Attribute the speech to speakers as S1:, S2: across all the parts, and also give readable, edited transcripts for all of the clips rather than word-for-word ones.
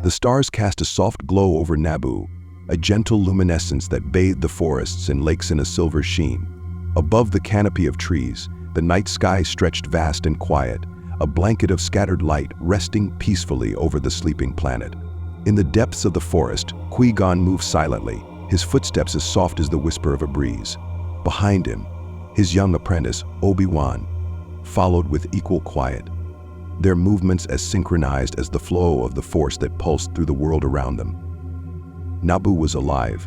S1: The stars cast a soft glow over Naboo, a gentle luminescence that bathed the forests and lakes in a silver sheen. Above the canopy of trees, the night sky stretched vast and quiet, a blanket of scattered light resting peacefully over the sleeping planet. In the depths of the forest, Qui-Gon moved silently, his footsteps as soft as the whisper of a breeze. Behind him, his young apprentice, Obi-Wan, followed with equal quiet, their movements as synchronized as the flow of the force that pulsed through the world around them. Naboo was alive,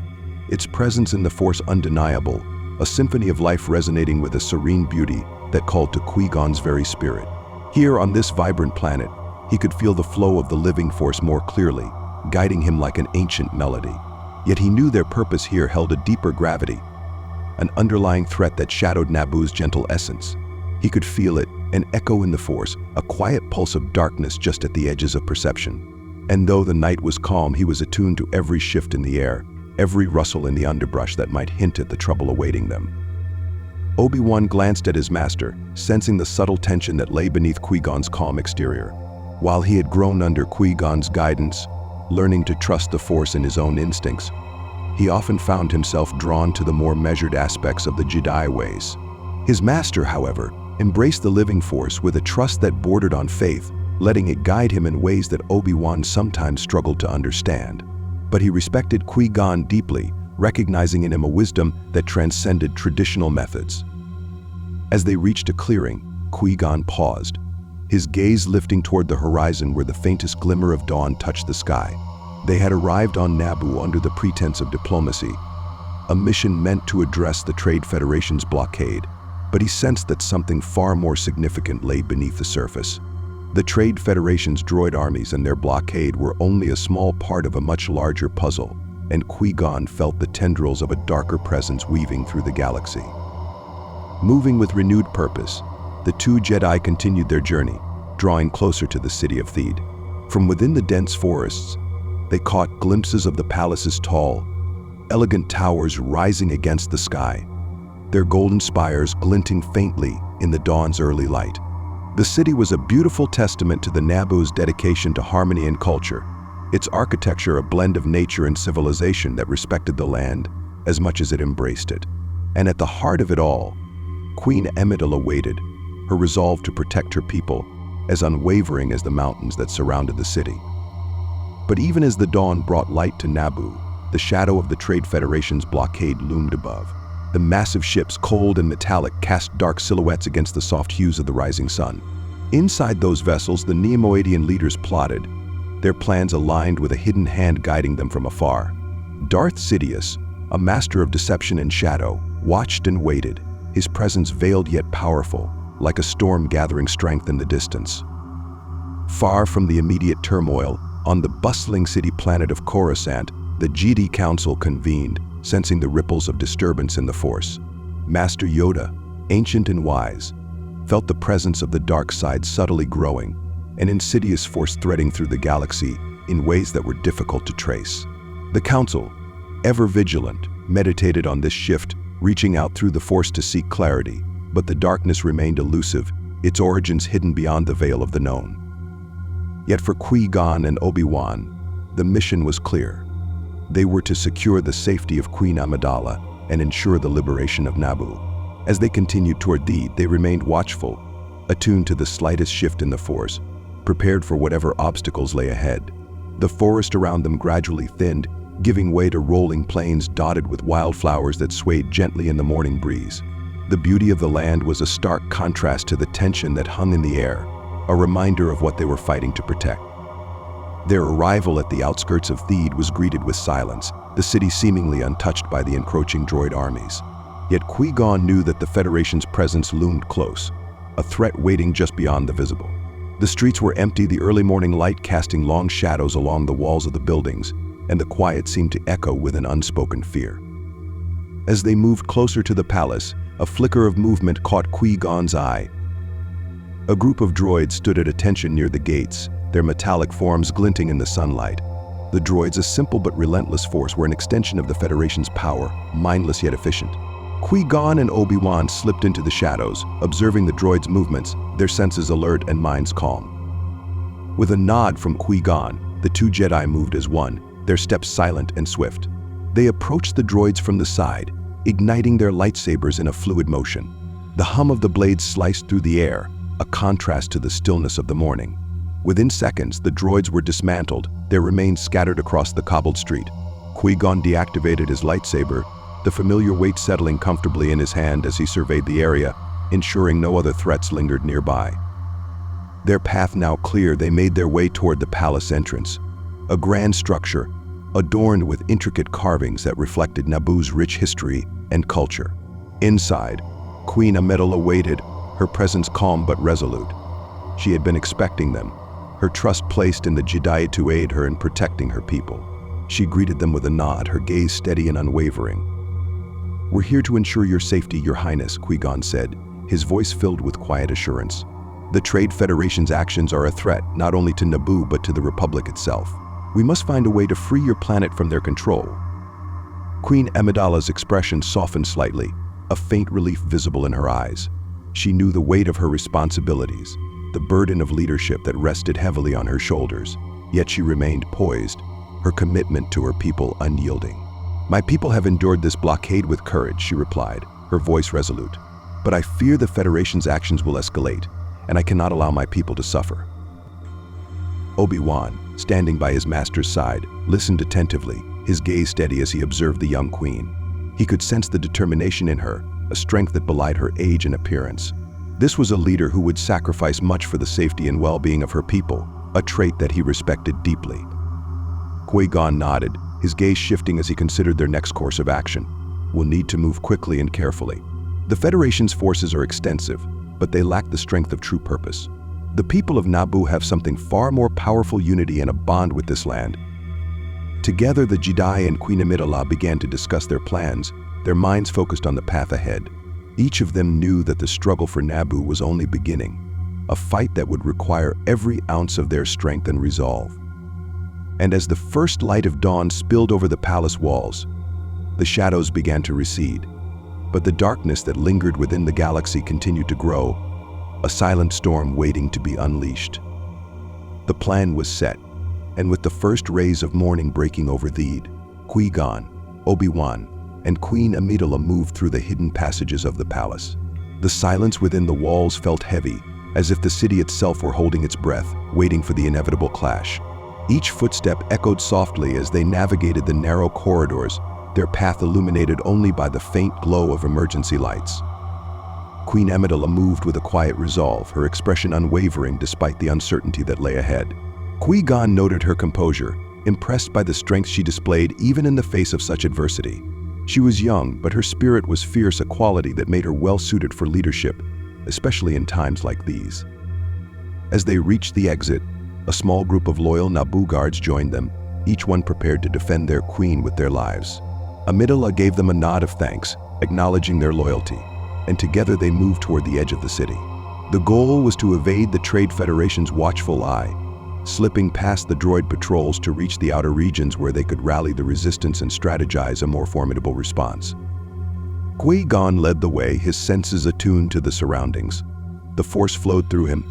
S1: its presence in the force undeniable, a symphony of life resonating with a serene beauty that called to Qui-Gon's very spirit. Here on this vibrant planet, he could feel the flow of the living force more clearly, guiding him like an ancient melody. Yet he knew their purpose here held a deeper gravity, an underlying threat that shadowed Naboo's gentle essence. He could feel it, an echo in the force, a quiet pulse of darkness just at the edges of perception. And though the night was calm, he was attuned to every shift in the air, every rustle in the underbrush that might hint at the trouble awaiting them. Obi-Wan glanced at his master, sensing the subtle tension that lay beneath Qui-Gon's calm exterior. While he had grown under Qui-Gon's guidance, learning to trust the Force in his own instincts, he often found himself drawn to the more measured aspects of the Jedi ways. His master, however, embraced the living Force with a trust that bordered on faith, letting it guide him in ways that Obi-Wan sometimes struggled to understand. But he respected Qui-Gon deeply, recognizing in him a wisdom that transcended traditional methods. As they reached a clearing, Qui-Gon paused, his gaze lifting toward the horizon where the faintest glimmer of dawn touched the sky. They had arrived on Naboo under the pretense of diplomacy, a mission meant to address the Trade Federation's blockade, but he sensed that something far more significant lay beneath the surface. The Trade Federation's droid armies and their blockade were only a small part of a much larger puzzle, and Qui-Gon felt the tendrils of a darker presence weaving through the galaxy. Moving with renewed purpose, the two Jedi continued their journey, drawing closer to the city of Theed. From within the dense forests, they caught glimpses of the palace's tall, elegant towers rising against the sky, their golden spires glinting faintly in the dawn's early light. The city was a beautiful testament to the Naboo's dedication to harmony and culture, its architecture a blend of nature and civilization that respected the land as much as it embraced it. And at the heart of it all, Queen Amidala waited, her resolve to protect her people as unwavering as the mountains that surrounded the city. But even as the dawn brought light to Naboo, the shadow of the Trade Federation's blockade loomed above. The massive ships, cold and metallic, cast dark silhouettes against the soft hues of the rising sun. Inside those vessels, the Neimoidian leaders plotted, their plans aligned with a hidden hand guiding them from afar. Darth Sidious, a master of deception and shadow, watched and waited, his presence veiled yet powerful, like a storm gathering strength in the distance. Far from the immediate turmoil, on the bustling city planet of Coruscant, the Jedi Council convened, sensing the ripples of disturbance in the Force. Master Yoda, ancient and wise, felt the presence of the dark side subtly growing, an insidious force threading through the galaxy in ways that were difficult to trace. The Council, ever vigilant, meditated on this shift, reaching out through the Force to seek clarity, but the darkness remained elusive, its origins hidden beyond the veil of the known. Yet for Qui-Gon and Obi-Wan, the mission was clear. They were to secure the safety of Queen Amidala and ensure the liberation of Naboo. As they continued toward Theed, they remained watchful, attuned to the slightest shift in the Force, prepared for whatever obstacles lay ahead. The forest around them gradually thinned, giving way to rolling plains dotted with wildflowers that swayed gently in the morning breeze. The beauty of the land was a stark contrast to the tension that hung in the air, a reminder of what they were fighting to protect. Their arrival at the outskirts of Theed was greeted with silence, the city seemingly untouched by the encroaching droid armies. Yet Qui-Gon knew that the Federation's presence loomed close, a threat waiting just beyond the visible. The streets were empty, the early morning light casting long shadows along the walls of the buildings, and the quiet seemed to echo with an unspoken fear. As they moved closer to the palace, a flicker of movement caught Qui-Gon's eye. A group of droids stood at attention near the gates, their metallic forms glinting in the sunlight. The droids, a simple but relentless force, were an extension of the Federation's power, mindless yet efficient. Qui-Gon and Obi-Wan slipped into the shadows, observing the droids' movements, their senses alert and minds calm. With a nod from Qui-Gon, The two Jedi moved as one, their steps silent and swift. They approached the droids from the side, igniting their lightsabers in a fluid motion. The hum of the blades sliced through the air, a contrast to the stillness of the morning. Within seconds, the droids were dismantled, their remains scattered across the cobbled street. Qui-Gon deactivated his lightsaber, the familiar weight settling comfortably in his hand as he surveyed the area, ensuring no other threats lingered nearby. Their path now clear, they made their way toward the palace entrance, a grand structure adorned with intricate carvings that reflected Naboo's rich history and culture. Inside, Queen Amidala waited, her presence calm but resolute. She had been expecting them, her trust placed in the Jedi to aid her in protecting her people. She greeted them with a nod, her gaze steady and unwavering. "We're here to ensure your safety, Your Highness," Qui-Gon said, his voice filled with quiet assurance. "The Trade Federation's actions are a threat not only to Naboo but to the Republic itself. We must find a way to free your planet from their control." Queen Amidala's expression softened slightly, a faint relief visible in her eyes. She knew the weight of her responsibilities, the burden of leadership that rested heavily on her shoulders, yet she remained poised, her commitment to her people unyielding. "My people have endured this blockade with courage," she replied, her voice resolute. "But I fear the Federation's actions will escalate, and I cannot allow my people to suffer." Obi-Wan, standing by his master's side, listened attentively, his gaze steady as he observed the young queen. He could sense the determination in her, a strength that belied her age and appearance. This was a leader who would sacrifice much for the safety and well-being of her people, a trait that he respected deeply. Qui-Gon nodded, his gaze shifting as he considered their next course of action. "We'll need to move quickly and carefully. The Federation's forces are extensive, but they lack the strength of true purpose. The people of Naboo have something far more powerful: unity and a bond with this land." Together, the Jedi and Queen Amidala began to discuss their plans, their minds focused on the path ahead. Each of them knew that the struggle for Naboo was only beginning, a fight that would require every ounce of their strength and resolve. And as the first light of dawn spilled over the palace walls, the shadows began to recede. But the darkness that lingered within the galaxy continued to grow, a silent storm waiting to be unleashed. The plan was set, and with the first rays of morning breaking over Theed, Qui-Gon, Obi-Wan, and Queen Amidala moved through the hidden passages of the palace. The silence within the walls felt heavy, as if the city itself were holding its breath, waiting for the inevitable clash. Each footstep echoed softly as they navigated the narrow corridors, their path illuminated only by the faint glow of emergency lights. Queen Amidala moved with a quiet resolve, her expression unwavering despite the uncertainty that lay ahead. Qui-Gon noted her composure, impressed by the strength she displayed even in the face of such adversity. She was young, but her spirit was fierce, a quality that made her well-suited for leadership, especially in times like these. As they reached the exit, a small group of loyal Naboo guards joined them, each one prepared to defend their queen with their lives. Amidala gave them a nod of thanks, acknowledging their loyalty, and together they moved toward the edge of the city. The goal was to evade the Trade Federation's watchful eye, slipping past the droid patrols to reach the outer regions where they could rally the resistance and strategize a more formidable response. Qui-Gon led the way, his senses attuned to the surroundings. The Force flowed through him,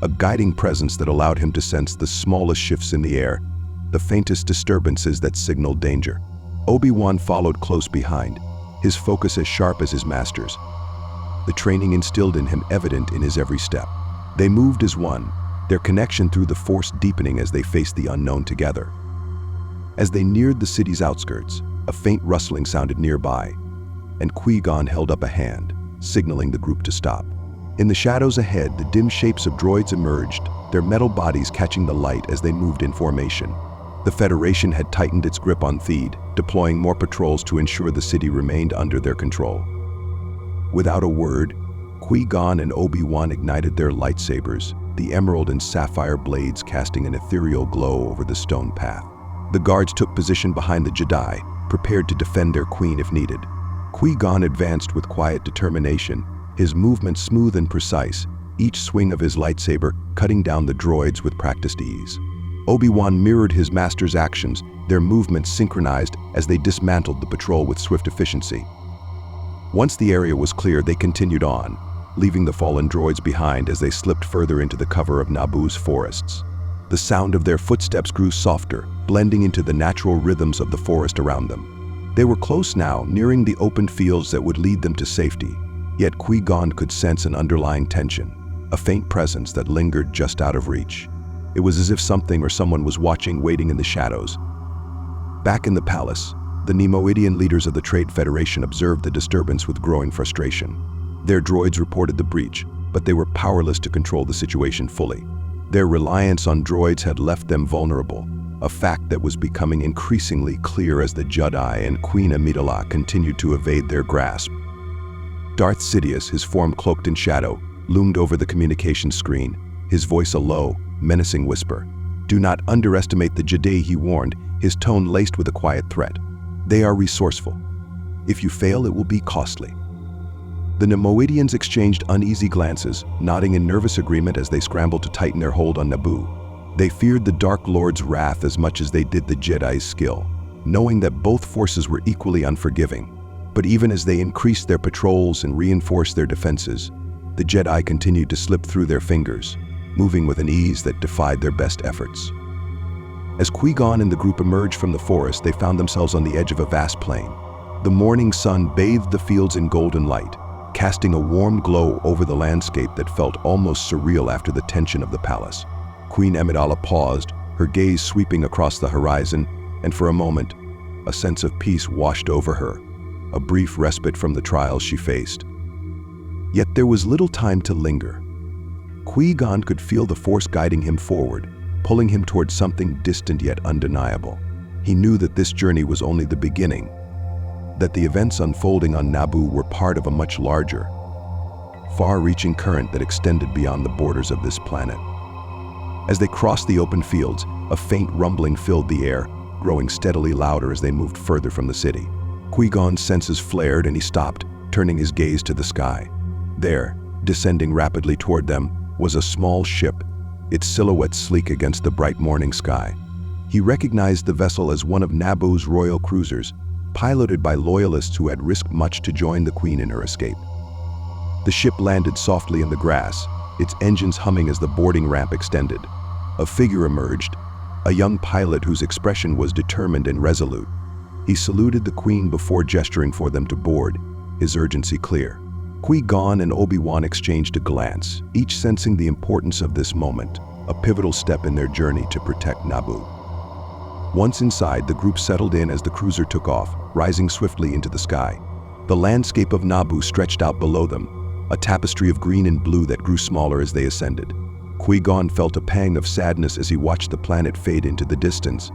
S1: a guiding presence that allowed him to sense the smallest shifts in the air, the faintest disturbances that signaled danger. Obi-Wan followed close behind, his focus as sharp as his master's, the training instilled in him evident in his every step. They moved as one, their connection through the Force deepening as they faced the unknown together. As they neared the city's outskirts, a faint rustling sounded nearby, and Qui-Gon held up a hand, signaling the group to stop. In the shadows ahead, the dim shapes of droids emerged, their metal bodies catching the light as they moved in formation. The Federation had tightened its grip on Theed, deploying more patrols to ensure the city remained under their control. Without a word, Qui-Gon and Obi-Wan ignited their lightsabers, the emerald and sapphire blades casting an ethereal glow over the stone path. The guards took position behind the Jedi, prepared to defend their queen if needed. Qui-Gon advanced with quiet determination, his movements smooth and precise, each swing of his lightsaber cutting down the droids with practiced ease. Obi-Wan mirrored his master's actions, their movements synchronized as they dismantled the patrol with swift efficiency. Once the area was clear, they continued on, leaving the fallen droids behind as they slipped further into the cover of Naboo's forests. The sound of their footsteps grew softer, blending into the natural rhythms of the forest around them. They were close now, nearing the open fields that would lead them to safety. Yet Qui-Gon could sense an underlying tension, a faint presence that lingered just out of reach. It was as if something or someone was watching, waiting in the shadows. Back in the palace, the Nemoidian leaders of the Trade Federation observed the disturbance with growing frustration. Their droids reported the breach, but they were powerless to control the situation fully. Their reliance on droids had left them vulnerable, a fact that was becoming increasingly clear as the Jedi and Queen Amidala continued to evade their grasp. Darth Sidious, his form cloaked in shadow, loomed over the communications screen, his voice a low, menacing whisper. "Do not underestimate the Jedi," he warned, his tone laced with a quiet threat. "They are resourceful. If you fail, it will be costly." The Nemoidians exchanged uneasy glances, nodding in nervous agreement as they scrambled to tighten their hold on Naboo. They feared the Dark Lord's wrath as much as they did the Jedi's skill, knowing that both forces were equally unforgiving. But even as they increased their patrols and reinforced their defenses, the Jedi continued to slip through their fingers, moving with an ease that defied their best efforts. As Qui-Gon and the group emerged from the forest, they found themselves on the edge of a vast plain. The morning sun bathed the fields in golden light, casting a warm glow over the landscape that felt almost surreal after the tension of the palace. Queen Amidala paused, her gaze sweeping across the horizon, and for a moment, a sense of peace washed over her, a brief respite from the trials she faced. Yet there was little time to linger. Qui-Gon could feel the Force guiding him forward, pulling him towards something distant yet undeniable. He knew that this journey was only the beginning, that the events unfolding on Naboo were part of a much larger, far-reaching current that extended beyond the borders of this planet. As they crossed the open fields, a faint rumbling filled the air, growing steadily louder as they moved further from the city. Qui-Gon's senses flared and he stopped, turning his gaze to the sky. There, descending rapidly toward them, was a small ship, its silhouette sleek against the bright morning sky. He recognized the vessel as one of Naboo's royal cruisers, piloted by loyalists who had risked much to join the Queen in her escape. The ship landed softly in the grass, its engines humming as the boarding ramp extended. A figure emerged, a young pilot whose expression was determined and resolute. He saluted the Queen before gesturing for them to board, his urgency clear. Qui-Gon and Obi-Wan exchanged a glance, each sensing the importance of this moment, a pivotal step in their journey to protect Naboo. Once inside, the group settled in as the cruiser took off, rising swiftly into the sky. The landscape of Naboo stretched out below them, a tapestry of green and blue that grew smaller as they ascended. Qui-Gon felt a pang of sadness as he watched the planet fade into the distance,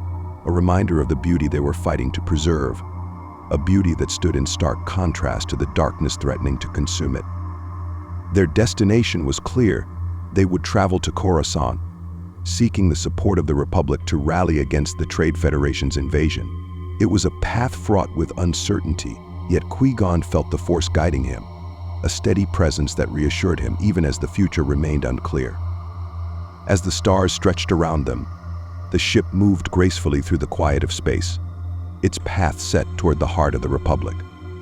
S1: a reminder of the beauty they were fighting to preserve, a beauty that stood in stark contrast to the darkness threatening to consume it. Their destination was clear. They would travel to Coruscant, seeking the support of the Republic to rally against the Trade Federation's invasion. It was a path fraught with uncertainty, yet Qui-Gon felt the Force guiding him, a steady presence that reassured him even as the future remained unclear. As the stars stretched around them, the ship moved gracefully through the quiet of space, its path set toward the heart of the Republic.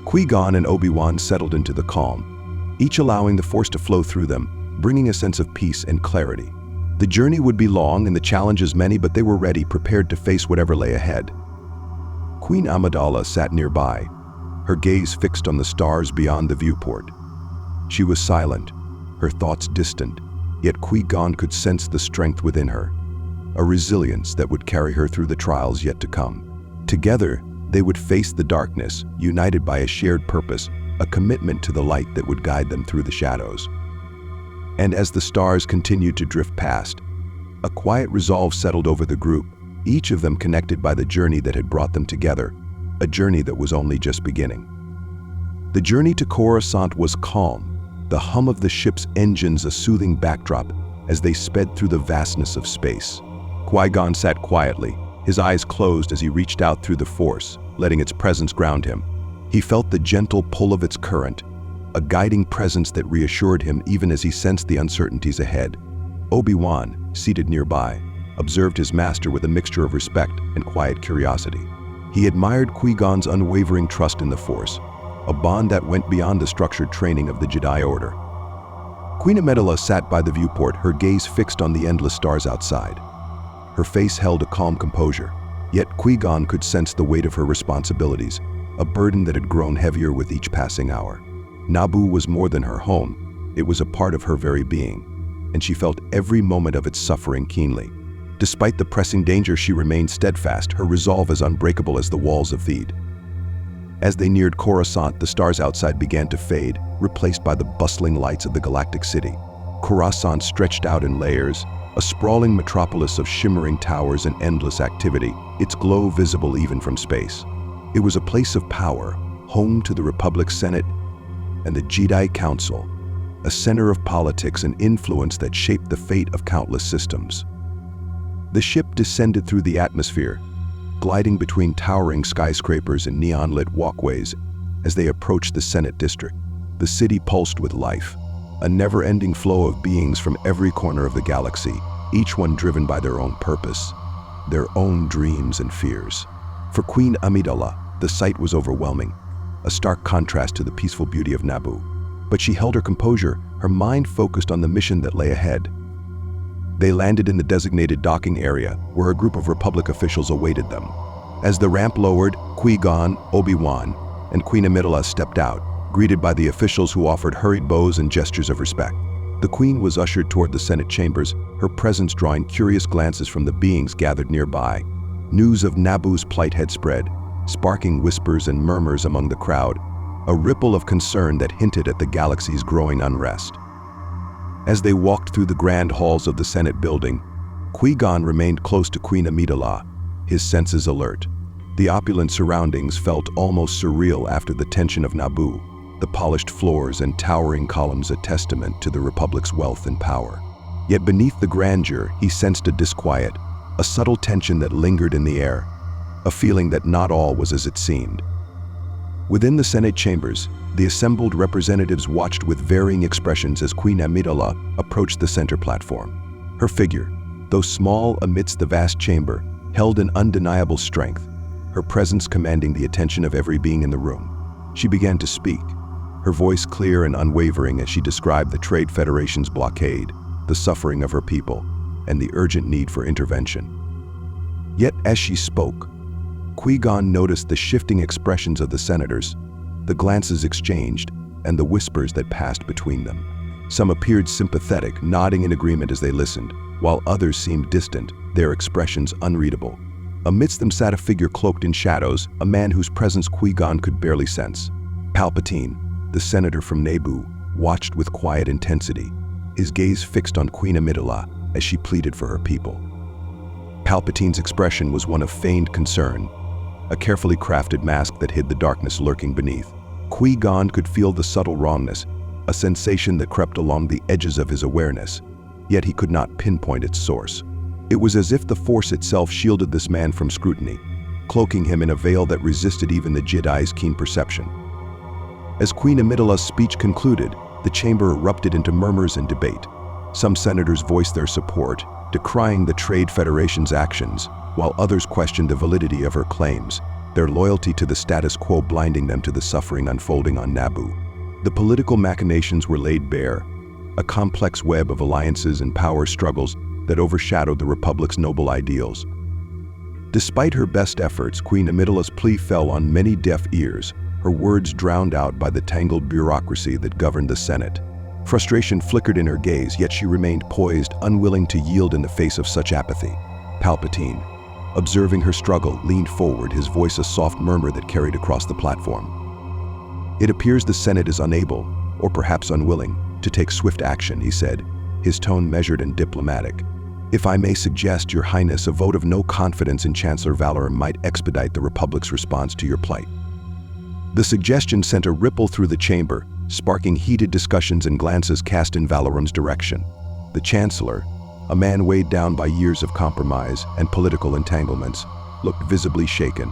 S1: Qui-Gon and Obi-Wan settled into the calm, each allowing the Force to flow through them, bringing a sense of peace and clarity. The journey would be long and the challenges many, but they were ready, prepared to face whatever lay ahead. Queen Amidala sat nearby, her gaze fixed on the stars beyond the viewport. She was silent, her thoughts distant, yet Qui-Gon could sense the strength within her, a resilience that would carry her through the trials yet to come. Together, they would face the darkness, united by a shared purpose, a commitment to the light that would guide them through the shadows. And as the stars continued to drift past, a quiet resolve settled over the group, each of them connected by the journey that had brought them together, a journey that was only just beginning. The journey to Coruscant was calm, the hum of the ship's engines a soothing backdrop as they sped through the vastness of space. Qui-Gon sat quietly, his eyes closed as he reached out through the Force, letting its presence ground him. He felt the gentle pull of its current, a guiding presence that reassured him even as he sensed the uncertainties ahead. Obi-Wan, seated nearby, observed his master with a mixture of respect and quiet curiosity. He admired Qui-Gon's unwavering trust in the Force, a bond that went beyond the structured training of the Jedi Order. Queen Amidala sat by the viewport, her gaze fixed on the endless stars outside. Her face held a calm composure, yet Qui-Gon could sense the weight of her responsibilities, a burden that had grown heavier with each passing hour. Naboo was more than her home. It was a part of her very being, and she felt every moment of its suffering keenly. Despite the pressing danger, she remained steadfast, her resolve as unbreakable as the walls of Theed. As they neared Coruscant, the stars outside began to fade, replaced by the bustling lights of the galactic city. Coruscant stretched out in layers, a sprawling metropolis of shimmering towers and endless activity, its glow visible even from space. It was a place of power, home to the Republic's Senate and the Jedi Council, a center of politics and influence that shaped the fate of countless systems. The ship descended through the atmosphere, gliding between towering skyscrapers and neon-lit walkways. As they approached the Senate district, the city pulsed with life, a never-ending flow of beings from every corner of the galaxy, each one driven by their own purpose, their own dreams and fears. For Queen Amidala, the sight was overwhelming, a stark contrast to the peaceful beauty of Naboo. But she held her composure, her mind focused on the mission that lay ahead. They landed in the designated docking area, where a group of Republic officials awaited them. As the ramp lowered, Qui-Gon, Obi-Wan, and Queen Amidala stepped out, greeted by the officials who offered hurried bows and gestures of respect. The Queen was ushered toward the Senate chambers, her presence drawing curious glances from the beings gathered nearby. News of Naboo's plight had spread, sparking whispers and murmurs among the crowd, a ripple of concern that hinted at the galaxy's growing unrest. As they walked through the grand halls of the Senate building, Qui-Gon remained close to Queen Amidala, his senses alert. The opulent surroundings felt almost surreal after the tension of Naboo, the polished floors and towering columns a testament to the Republic's wealth and power. Yet beneath the grandeur, he sensed a disquiet, a subtle tension that lingered in the air, a feeling that not all was as it seemed. Within the Senate chambers, the assembled representatives watched with varying expressions as Queen Amidala approached the center platform. Her figure, though small amidst the vast chamber, held an undeniable strength, her presence commanding the attention of every being in the room. She began to speak, her voice clear and unwavering as she described the Trade Federation's blockade, the suffering of her people, and the urgent need for intervention. Yet as she spoke, Qui-Gon noticed the shifting expressions of the senators, the glances exchanged, and the whispers that passed between them. Some appeared sympathetic, nodding in agreement as they listened, while others seemed distant, their expressions unreadable. Amidst them sat a figure cloaked in shadows, a man whose presence Qui-Gon could barely sense. Palpatine, the senator from Naboo, watched with quiet intensity, his gaze fixed on Queen Amidala as she pleaded for her people. Palpatine's expression was one of feigned concern, a carefully crafted mask that hid the darkness lurking beneath. Qui-Gon could feel the subtle wrongness, a sensation that crept along the edges of his awareness, yet he could not pinpoint its source. It was as if the Force itself shielded this man from scrutiny, cloaking him in a veil that resisted even the Jedi's keen perception. As Queen Amidala's speech concluded, the chamber erupted into murmurs and debate. Some senators voiced their support, decrying the Trade Federation's actions, while others questioned the validity of her claims, their loyalty to the status quo blinding them to the suffering unfolding on Naboo. The political machinations were laid bare, a complex web of alliances and power struggles that overshadowed the Republic's noble ideals. Despite her best efforts, Queen Amidala's plea fell on many deaf ears, her words drowned out by the tangled bureaucracy that governed the Senate. Frustration flickered in her gaze, yet she remained poised, unwilling to yield in the face of such apathy. Palpatine, observing her struggle, leaned forward, his voice a soft murmur that carried across the platform. "It appears the Senate is unable, or perhaps unwilling, to take swift action," he said, his tone measured and diplomatic. "If I may suggest, Your Highness, a vote of no confidence in Chancellor Valorum might expedite the Republic's response to your plight." The suggestion sent a ripple through the chamber, sparking heated discussions and glances cast in Valorum's direction. The Chancellor, a man weighed down by years of compromise and political entanglements, looked visibly shaken,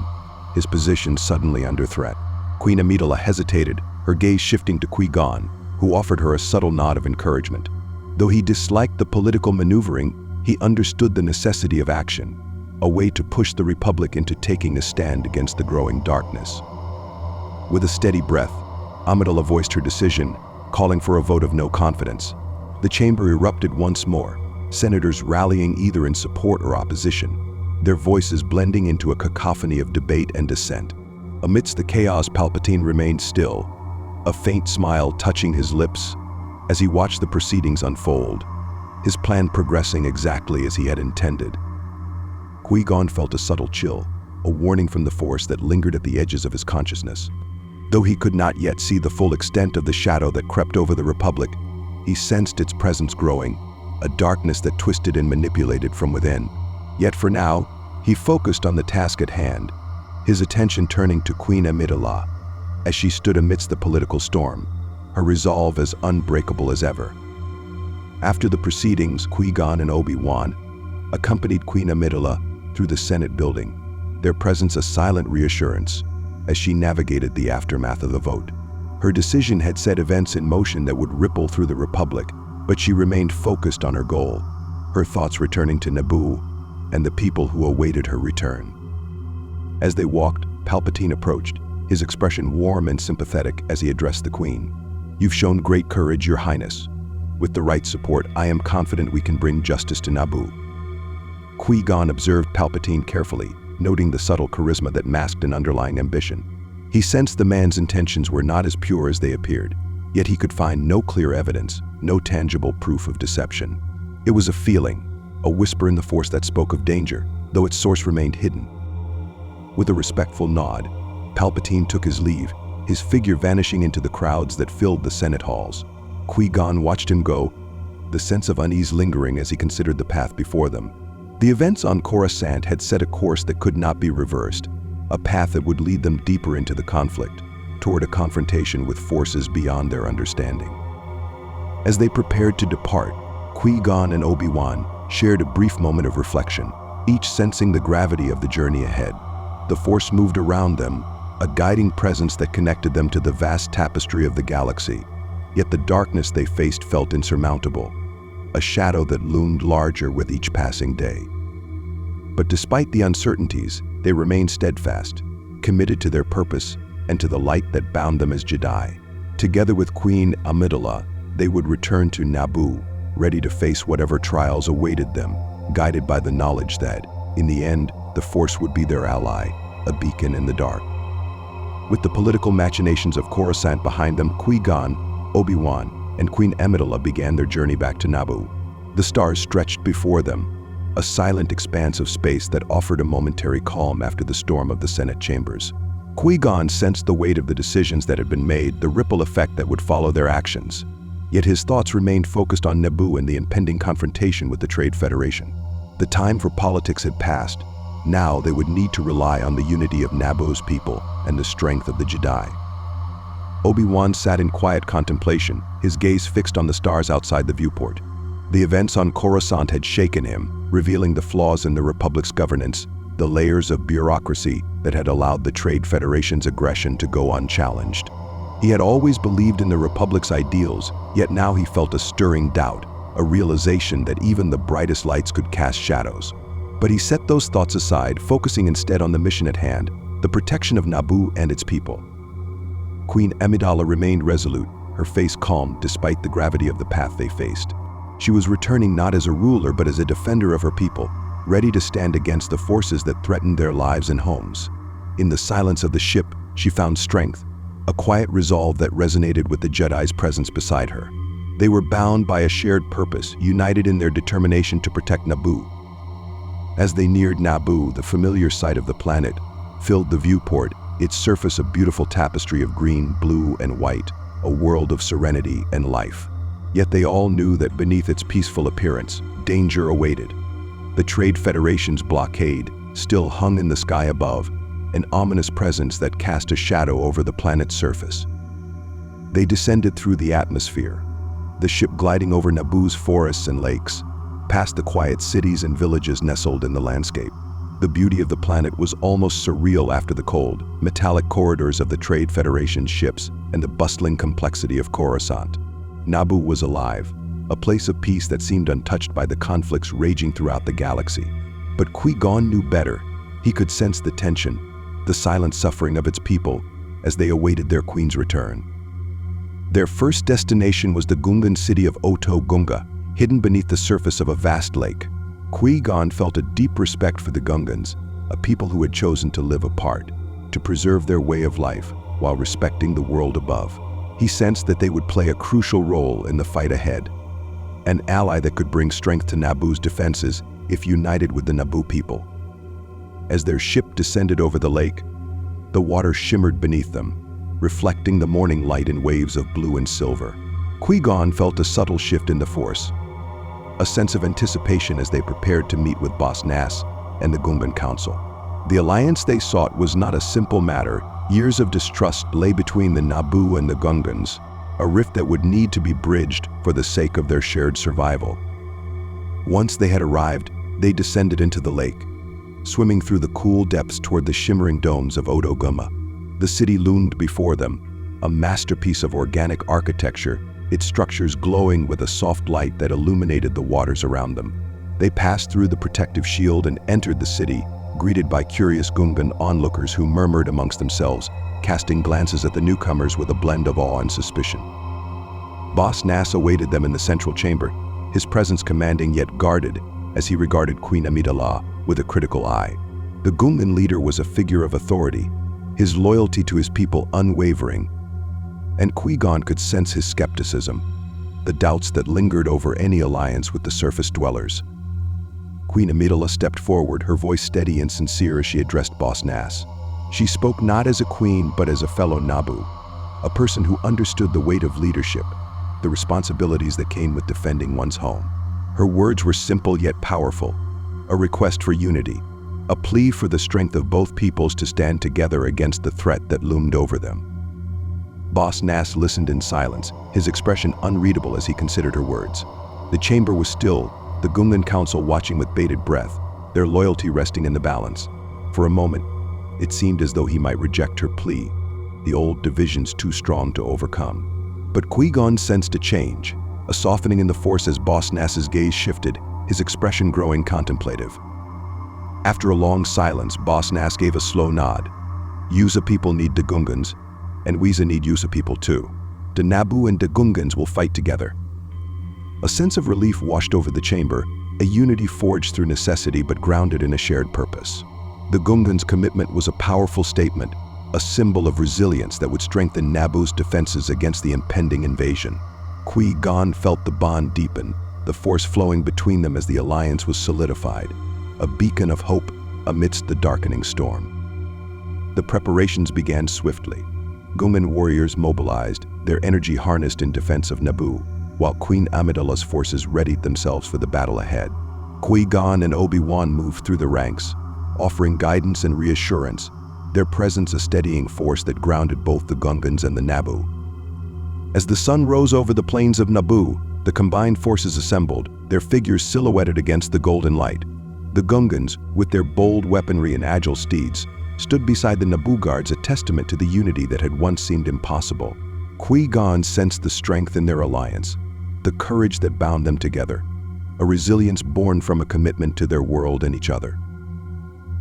S1: his position suddenly under threat. Queen Amidala hesitated, her gaze shifting to Qui-Gon, who offered her a subtle nod of encouragement. Though he disliked the political maneuvering, he understood the necessity of action, a way to push the Republic into taking a stand against the growing darkness. With a steady breath, Amidala voiced her decision, calling for a vote of no confidence. The chamber erupted once more, senators rallying either in support or opposition, their voices blending into a cacophony of debate and dissent. Amidst the chaos, Palpatine remained still, a faint smile touching his lips as he watched the proceedings unfold, his plan progressing exactly as he had intended. Qui-Gon felt a subtle chill, a warning from the Force that lingered at the edges of his consciousness. Though he could not yet see the full extent of the shadow that crept over the Republic, he sensed its presence growing, a darkness that twisted and manipulated from within. Yet for now, he focused on the task at hand, his attention turning to Queen Amidala as she stood amidst the political storm, her resolve as unbreakable as ever. After the proceedings, Qui-Gon and Obi-Wan accompanied Queen Amidala through the Senate building, their presence a silent reassurance as she navigated the aftermath of the vote. Her decision had set events in motion that would ripple through the Republic, but she remained focused on her goal, her thoughts returning to Naboo and the people who awaited her return. As they walked, Palpatine approached, his expression warm and sympathetic as he addressed the Queen. "You've shown great courage, Your Highness. With the right support, I am confident we can bring justice to Naboo." Qui-Gon observed Palpatine carefully, noting the subtle charisma that masked an underlying ambition. He sensed the man's intentions were not as pure as they appeared, yet he could find no clear evidence, no tangible proof of deception. It was a feeling, a whisper in the Force that spoke of danger, though its source remained hidden. With a respectful nod, Palpatine took his leave, his figure vanishing into the crowds that filled the Senate halls. Qui-Gon watched him go, the sense of unease lingering as he considered the path before them. The events on Coruscant had set a course that could not be reversed, a path that would lead them deeper into the conflict, toward a confrontation with forces beyond their understanding. As they prepared to depart, Qui-Gon and Obi-Wan shared a brief moment of reflection, each sensing the gravity of the journey ahead. The Force moved around them, a guiding presence that connected them to the vast tapestry of the galaxy. Yet the darkness they faced felt insurmountable, a shadow that loomed larger with each passing day. But despite the uncertainties, they remained steadfast, committed to their purpose and to the light that bound them as Jedi. Together with Queen Amidala, they would return to Naboo, ready to face whatever trials awaited them, guided by the knowledge that, in the end, the Force would be their ally, a beacon in the dark. With the political machinations of Coruscant behind them, Qui-Gon, Obi-Wan, and Queen Amidala began their journey back to Naboo. The stars stretched before them, a silent expanse of space that offered a momentary calm after the storm of the Senate chambers. Qui-Gon sensed the weight of the decisions that had been made, the ripple effect that would follow their actions. Yet his thoughts remained focused on Naboo and the impending confrontation with the Trade Federation. The time for politics had passed. Now they would need to rely on the unity of Naboo's people and the strength of the Jedi. Obi-Wan sat in quiet contemplation, his gaze fixed on the stars outside the viewport. The events on Coruscant had shaken him, revealing the flaws in the Republic's governance, the layers of bureaucracy that had allowed the Trade Federation's aggression to go unchallenged. He had always believed in the Republic's ideals, yet now he felt a stirring doubt, a realization that even the brightest lights could cast shadows. But he set those thoughts aside, focusing instead on the mission at hand, the protection of Naboo and its people. Queen Amidala remained resolute, her face calm despite the gravity of the path they faced. She was returning not as a ruler but as a defender of her people, ready to stand against the forces that threatened their lives and homes. In the silence of the ship, she found strength, a quiet resolve that resonated with the Jedi's presence beside her. They were bound by a shared purpose, united in their determination to protect Naboo. As they neared Naboo, the familiar sight of the planet filled the viewport, its surface a beautiful tapestry of green, blue, and white, a world of serenity and life. Yet they all knew that beneath its peaceful appearance, danger awaited. The Trade Federation's blockade still hung in the sky above, an ominous presence that cast a shadow over the planet's surface. They descended through the atmosphere, the ship gliding over Naboo's forests and lakes, past the quiet cities and villages nestled in the landscape. The beauty of the planet was almost surreal after the cold, metallic corridors of the Trade Federation's ships and the bustling complexity of Coruscant. Naboo was alive, a place of peace that seemed untouched by the conflicts raging throughout the galaxy. But Qui-Gon knew better. He could sense the tension, the silent suffering of its people as they awaited their queen's return. Their first destination was the Gungan city of Oto Gunga, hidden beneath the surface of a vast lake. Qui-Gon felt a deep respect for the Gungans, a people who had chosen to live apart, to preserve their way of life while respecting the world above. He sensed that they would play a crucial role in the fight ahead, an ally that could bring strength to Naboo's defenses if united with the Naboo people. As their ship descended over the lake, the water shimmered beneath them, reflecting the morning light in waves of blue and silver. Qui-Gon felt a subtle shift in the Force, a sense of anticipation as they prepared to meet with Boss Nass and the Gungan Council. The alliance they sought was not a simple matter. Years of distrust lay between the Naboo and the Gungans, a rift that would need to be bridged for the sake of their shared survival. Once they had arrived, they descended into the lake, swimming through the cool depths toward the shimmering domes of Odo Gumma. The city loomed before them, a masterpiece of organic architecture, its structures glowing with a soft light that illuminated the waters around them. They passed through the protective shield and entered the city, greeted by curious Gungan onlookers who murmured amongst themselves, casting glances at the newcomers with a blend of awe and suspicion. Boss Nass awaited them in the central chamber, his presence commanding yet guarded as he regarded Queen Amidala with a critical eye. The Gungan leader was a figure of authority, his loyalty to his people unwavering, and Qui-Gon could sense his skepticism, the doubts that lingered over any alliance with the surface dwellers. Queen Amidala stepped forward, her voice steady and sincere as she addressed Boss Nass. She spoke not as a queen, but as a fellow Naboo, a person who understood the weight of leadership, the responsibilities that came with defending one's home. Her words were simple yet powerful, a request for unity, a plea for the strength of both peoples to stand together against the threat that loomed over them. Boss Nass listened in silence, his expression unreadable as he considered her words. The chamber was still, the Gungan Council watching with bated breath, their loyalty resting in the balance. For a moment, it seemed as though he might reject her plea, the old divisions too strong to overcome. But Qui-Gon sensed a change, a softening in the Force as Boss Nass's gaze shifted, his expression growing contemplative. After a long silence, Boss Nass gave a slow nod. Yuza people need the Gungans, and Weeza need Yuza people too. The Naboo and the Gungans will fight together. A sense of relief washed over the chamber, a unity forged through necessity but grounded in a shared purpose. The Gungans' commitment was a powerful statement, a symbol of resilience that would strengthen Naboo's defenses against the impending invasion. Qui-Gon felt the bond deepen, the Force flowing between them as the alliance was solidified, a beacon of hope amidst the darkening storm. The preparations began swiftly. Gungan warriors mobilized, their energy harnessed in defense of Naboo, while Queen Amidala's forces readied themselves for the battle ahead. Qui-Gon and Obi-Wan moved through the ranks, offering guidance and reassurance, their presence a steadying force that grounded both the Gungans and the Naboo. As the sun rose over the plains of Naboo, the combined forces assembled, their figures silhouetted against the golden light. The Gungans, with their bold weaponry and agile steeds, stood beside the Naboo guards, a testament to the unity that had once seemed impossible. Qui-Gon sensed the strength in their alliance, the courage that bound them together, a resilience born from a commitment to their world and each other.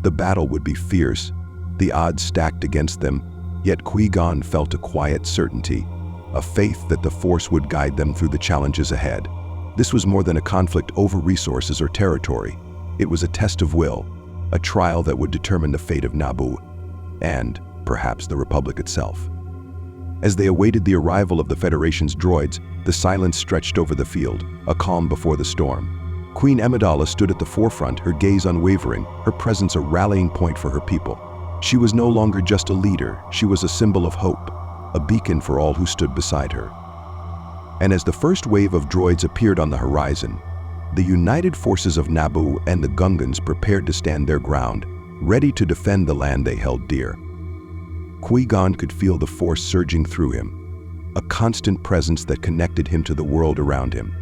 S1: The battle would be fierce, the odds stacked against them, yet Qui-Gon felt a quiet certainty, a faith that the Force would guide them through the challenges ahead. This was more than a conflict over resources or territory. It was a test of will, a trial that would determine the fate of Naboo, and, perhaps, the Republic itself. As they awaited the arrival of the Federation's droids, the silence stretched over the field, a calm before the storm. Queen Amidala stood at the forefront, her gaze unwavering, her presence a rallying point for her people. She was no longer just a leader, she was a symbol of hope, a beacon for all who stood beside her. And as the first wave of droids appeared on the horizon, the united forces of Naboo and the Gungans prepared to stand their ground, ready to defend the land they held dear. Qui-Gon could feel the Force surging through him, a constant presence that connected him to the world around him,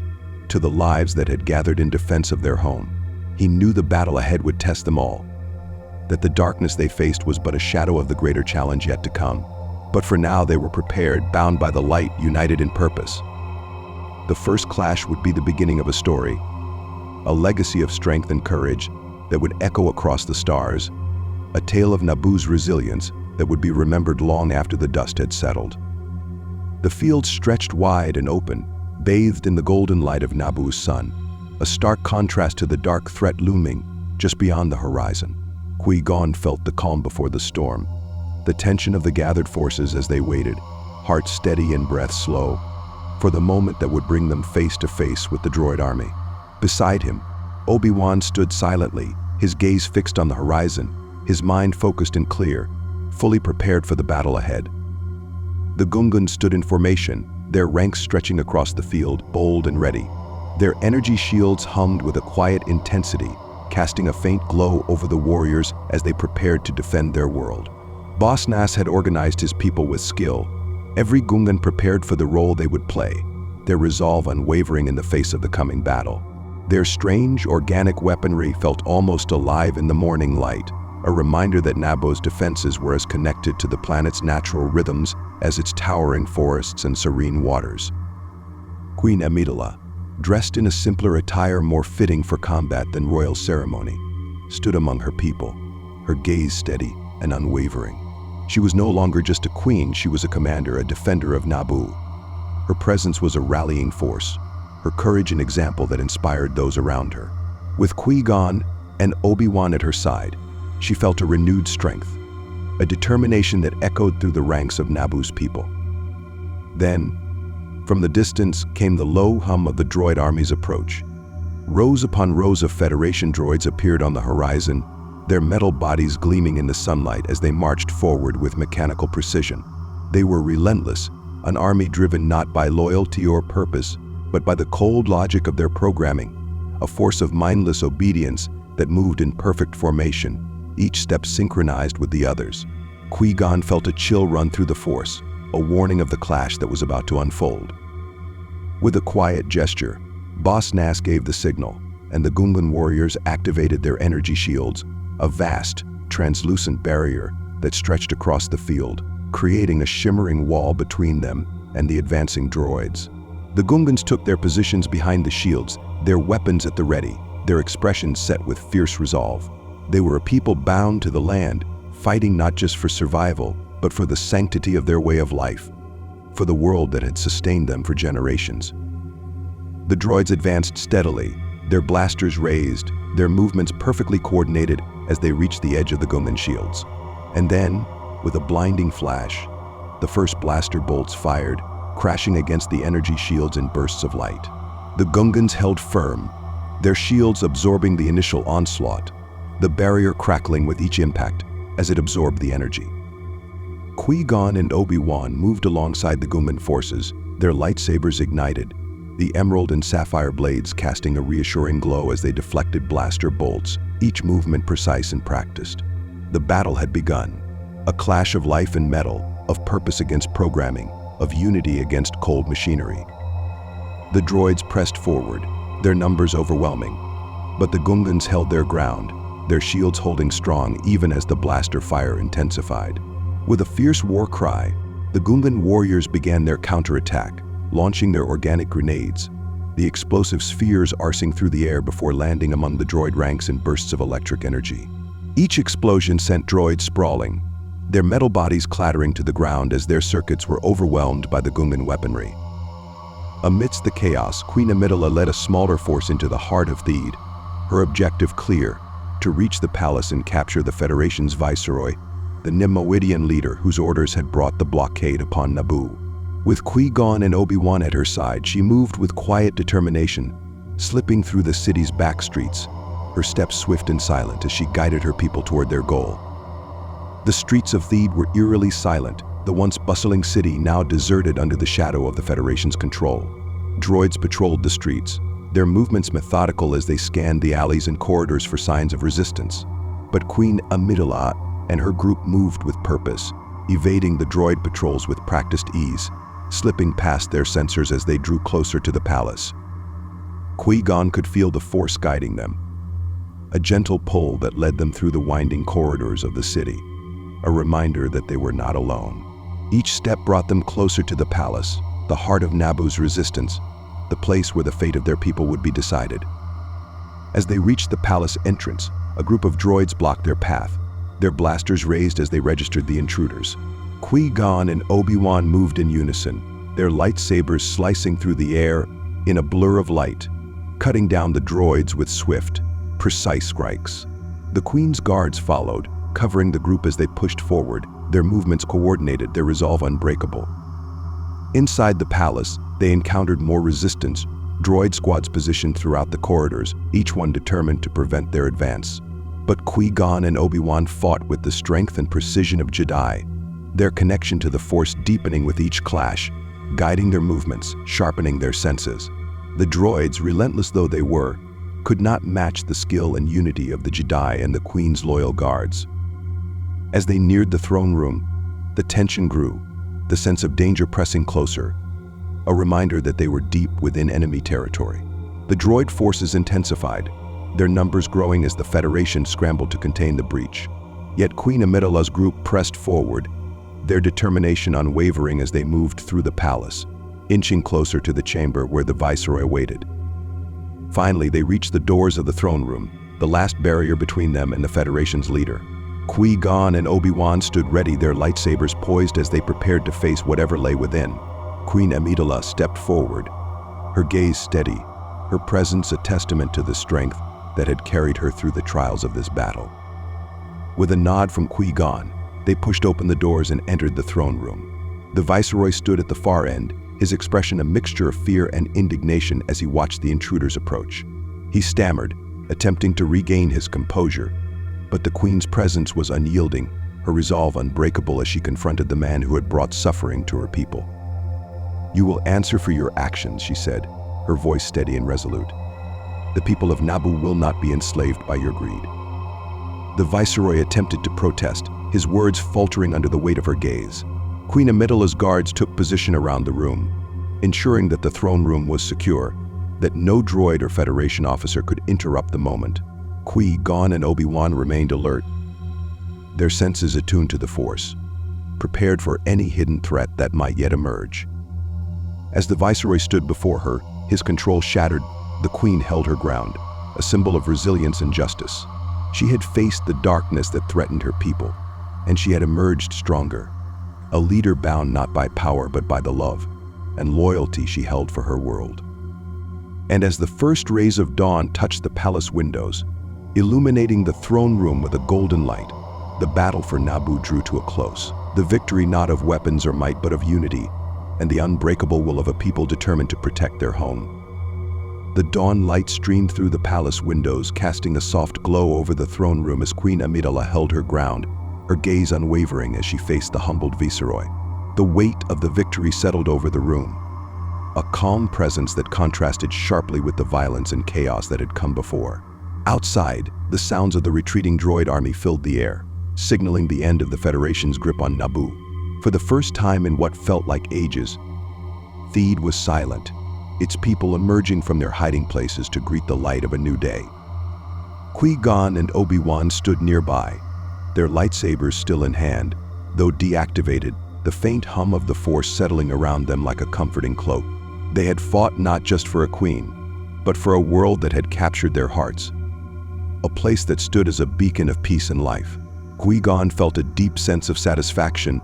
S1: to the lives that had gathered in defense of their home. He knew the battle ahead would test them all, that the darkness they faced was but a shadow of the greater challenge yet to come. But for now they were prepared, bound by the light, united in purpose. The first clash would be the beginning of a story, a legacy of strength and courage that would echo across the stars, a tale of Naboo's resilience that would be remembered long after the dust had settled. The field stretched wide and open, bathed in the golden light of Naboo's sun, a stark contrast to the dark threat looming just beyond the horizon. Qui-Gon felt the calm before the storm, the tension of the gathered forces as they waited, heart steady and breath slow, for the moment that would bring them face to face with the droid army. Beside him, Obi-Wan stood silently, his gaze fixed on the horizon, his mind focused and clear, fully prepared for the battle ahead. The Gungan stood in formation, their ranks stretching across the field, bold and ready. Their energy shields hummed with a quiet intensity, casting a faint glow over the warriors as they prepared to defend their world. Boss Nass had organized his people with skill, every Gungan prepared for the role they would play, their resolve unwavering in the face of the coming battle. Their strange, organic weaponry felt almost alive in the morning light, a reminder that Naboo's defenses were as connected to the planet's natural rhythms as its towering forests and serene waters. Queen Amidala, dressed in a simpler attire more fitting for combat than royal ceremony, stood among her people, her gaze steady and unwavering. She was no longer just a queen, she was a commander, a defender of Naboo. Her presence was a rallying force, her courage an example that inspired those around her. With Qui-Gon and Obi-Wan at her side, she felt a renewed strength, a determination that echoed through the ranks of Naboo's people. Then, from the distance came the low hum of the droid army's approach. Rows upon rows of Federation droids appeared on the horizon, their metal bodies gleaming in the sunlight as they marched forward with mechanical precision. They were relentless, an army driven not by loyalty or purpose, but by the cold logic of their programming, a force of mindless obedience that moved in perfect formation, each step synchronized with the others. Qui-Gon felt a chill run through the force, a warning of the clash that was about to unfold. With a quiet gesture, Boss Nass gave the signal, and the Gungan warriors activated their energy shields, a vast, translucent barrier that stretched across the field, creating a shimmering wall between them and the advancing droids. The Gungans took their positions behind the shields, their weapons at the ready, their expressions set with fierce resolve. They were a people bound to the land, fighting not just for survival, but for the sanctity of their way of life, for the world that had sustained them for generations. The droids advanced steadily, their blasters raised, their movements perfectly coordinated as they reached the edge of the Gungan shields. And then, with a blinding flash, the first blaster bolts fired, crashing against the energy shields in bursts of light. The Gungans held firm, their shields absorbing the initial onslaught, the barrier crackling with each impact as it absorbed the energy. Qui-Gon and Obi-Wan moved alongside the Gungan forces, their lightsabers ignited, the emerald and sapphire blades casting a reassuring glow as they deflected blaster bolts, each movement precise and practiced. The battle had begun, a clash of life and metal, of purpose against programming, of unity against cold machinery. The droids pressed forward, their numbers overwhelming, but the Gungans held their ground, their shields holding strong even as the blaster fire intensified. With a fierce war cry, the Gungan warriors began their counterattack, launching their organic grenades, the explosive spheres arcing through the air before landing among the droid ranks in bursts of electric energy. Each explosion sent droids sprawling, their metal bodies clattering to the ground as their circuits were overwhelmed by the Gungan weaponry. Amidst the chaos, Queen Amidala led a smaller force into the heart of Theed, her objective clear, to reach the palace and capture the Federation's viceroy, the Nemoidian leader whose orders had brought the blockade upon Naboo. With Qui-Gon and Obi-Wan at her side, she moved with quiet determination, slipping through the city's back streets, her steps swift and silent as she guided her people toward their goal. The streets of Theed were eerily silent, the once bustling city now deserted under the shadow of the Federation's control. Droids patrolled the streets, their movements methodical as they scanned the alleys and corridors for signs of resistance. But Queen Amidala and her group moved with purpose, evading the droid patrols with practiced ease, slipping past their sensors as they drew closer to the palace. Qui-Gon could feel the force guiding them, a gentle pull that led them through the winding corridors of the city, a reminder that they were not alone. Each step brought them closer to the palace, the heart of Naboo's resistance, the place where the fate of their people would be decided. As they reached the palace entrance, a group of droids blocked their path, their blasters raised as they registered the intruders. Qui-Gon and Obi-Wan moved in unison, their lightsabers slicing through the air in a blur of light, cutting down the droids with swift, precise strikes. The Queen's guards followed, covering the group as they pushed forward, their movements coordinated, their resolve unbreakable. Inside the palace, they encountered more resistance, droid squads positioned throughout the corridors, each one determined to prevent their advance. But Qui-Gon and Obi-Wan fought with the strength and precision of Jedi, their connection to the Force deepening with each clash, guiding their movements, sharpening their senses. The droids, relentless though they were, could not match the skill and unity of the Jedi and the Queen's loyal guards. As they neared the throne room, the tension grew, the sense of danger pressing closer, a reminder that they were deep within enemy territory. The droid forces intensified, their numbers growing as the Federation scrambled to contain the breach. Yet Queen Amidala's group pressed forward, their determination unwavering as they moved through the palace, inching closer to the chamber where the Viceroy waited. Finally, they reached the doors of the throne room, the last barrier between them and the Federation's leader. Qui-Gon and Obi-Wan stood ready, their lightsabers poised as they prepared to face whatever lay within. Queen Amidala stepped forward, her gaze steady, her presence a testament to the strength that had carried her through the trials of this battle. With a nod from Qui-Gon, they pushed open the doors and entered the throne room. The Viceroy stood at the far end, his expression a mixture of fear and indignation as he watched the intruders approach. He stammered, attempting to regain his composure, but the Queen's presence was unyielding, her resolve unbreakable as she confronted the man who had brought suffering to her people. "You will answer for your actions," she said, her voice steady and resolute. "The people of Naboo will not be enslaved by your greed." The Viceroy attempted to protest, his words faltering under the weight of her gaze. Queen Amidala's guards took position around the room, ensuring that the throne room was secure, that no droid or Federation officer could interrupt the moment. Qui-Gon and Obi-Wan remained alert, their senses attuned to the Force, prepared for any hidden threat that might yet emerge. As the Viceroy stood before her, his control shattered, the Queen held her ground, a symbol of resilience and justice. She had faced the darkness that threatened her people, and she had emerged stronger, a leader bound not by power but by the love and loyalty she held for her world. And as the first rays of dawn touched the palace windows, illuminating the throne room with a golden light, the battle for Naboo drew to a close. The victory not of weapons or might but of unity, and the unbreakable will of a people determined to protect their home. The dawn light streamed through the palace windows, casting a soft glow over the throne room as Queen Amidala held her ground, her gaze unwavering as she faced the humbled Viceroy. The weight of the victory settled over the room, a calm presence that contrasted sharply with the violence and chaos that had come before. Outside, the sounds of the retreating droid army filled the air, signaling the end of the Federation's grip on Naboo. For the first time in what felt like ages, Theed was silent, its people emerging from their hiding places to greet the light of a new day. Qui-Gon and Obi-Wan stood nearby, their lightsabers still in hand, though deactivated, the faint hum of the Force settling around them like a comforting cloak. They had fought not just for a queen, but for a world that had captured their hearts, a place that stood as a beacon of peace and life. Qui-Gon felt a deep sense of satisfaction,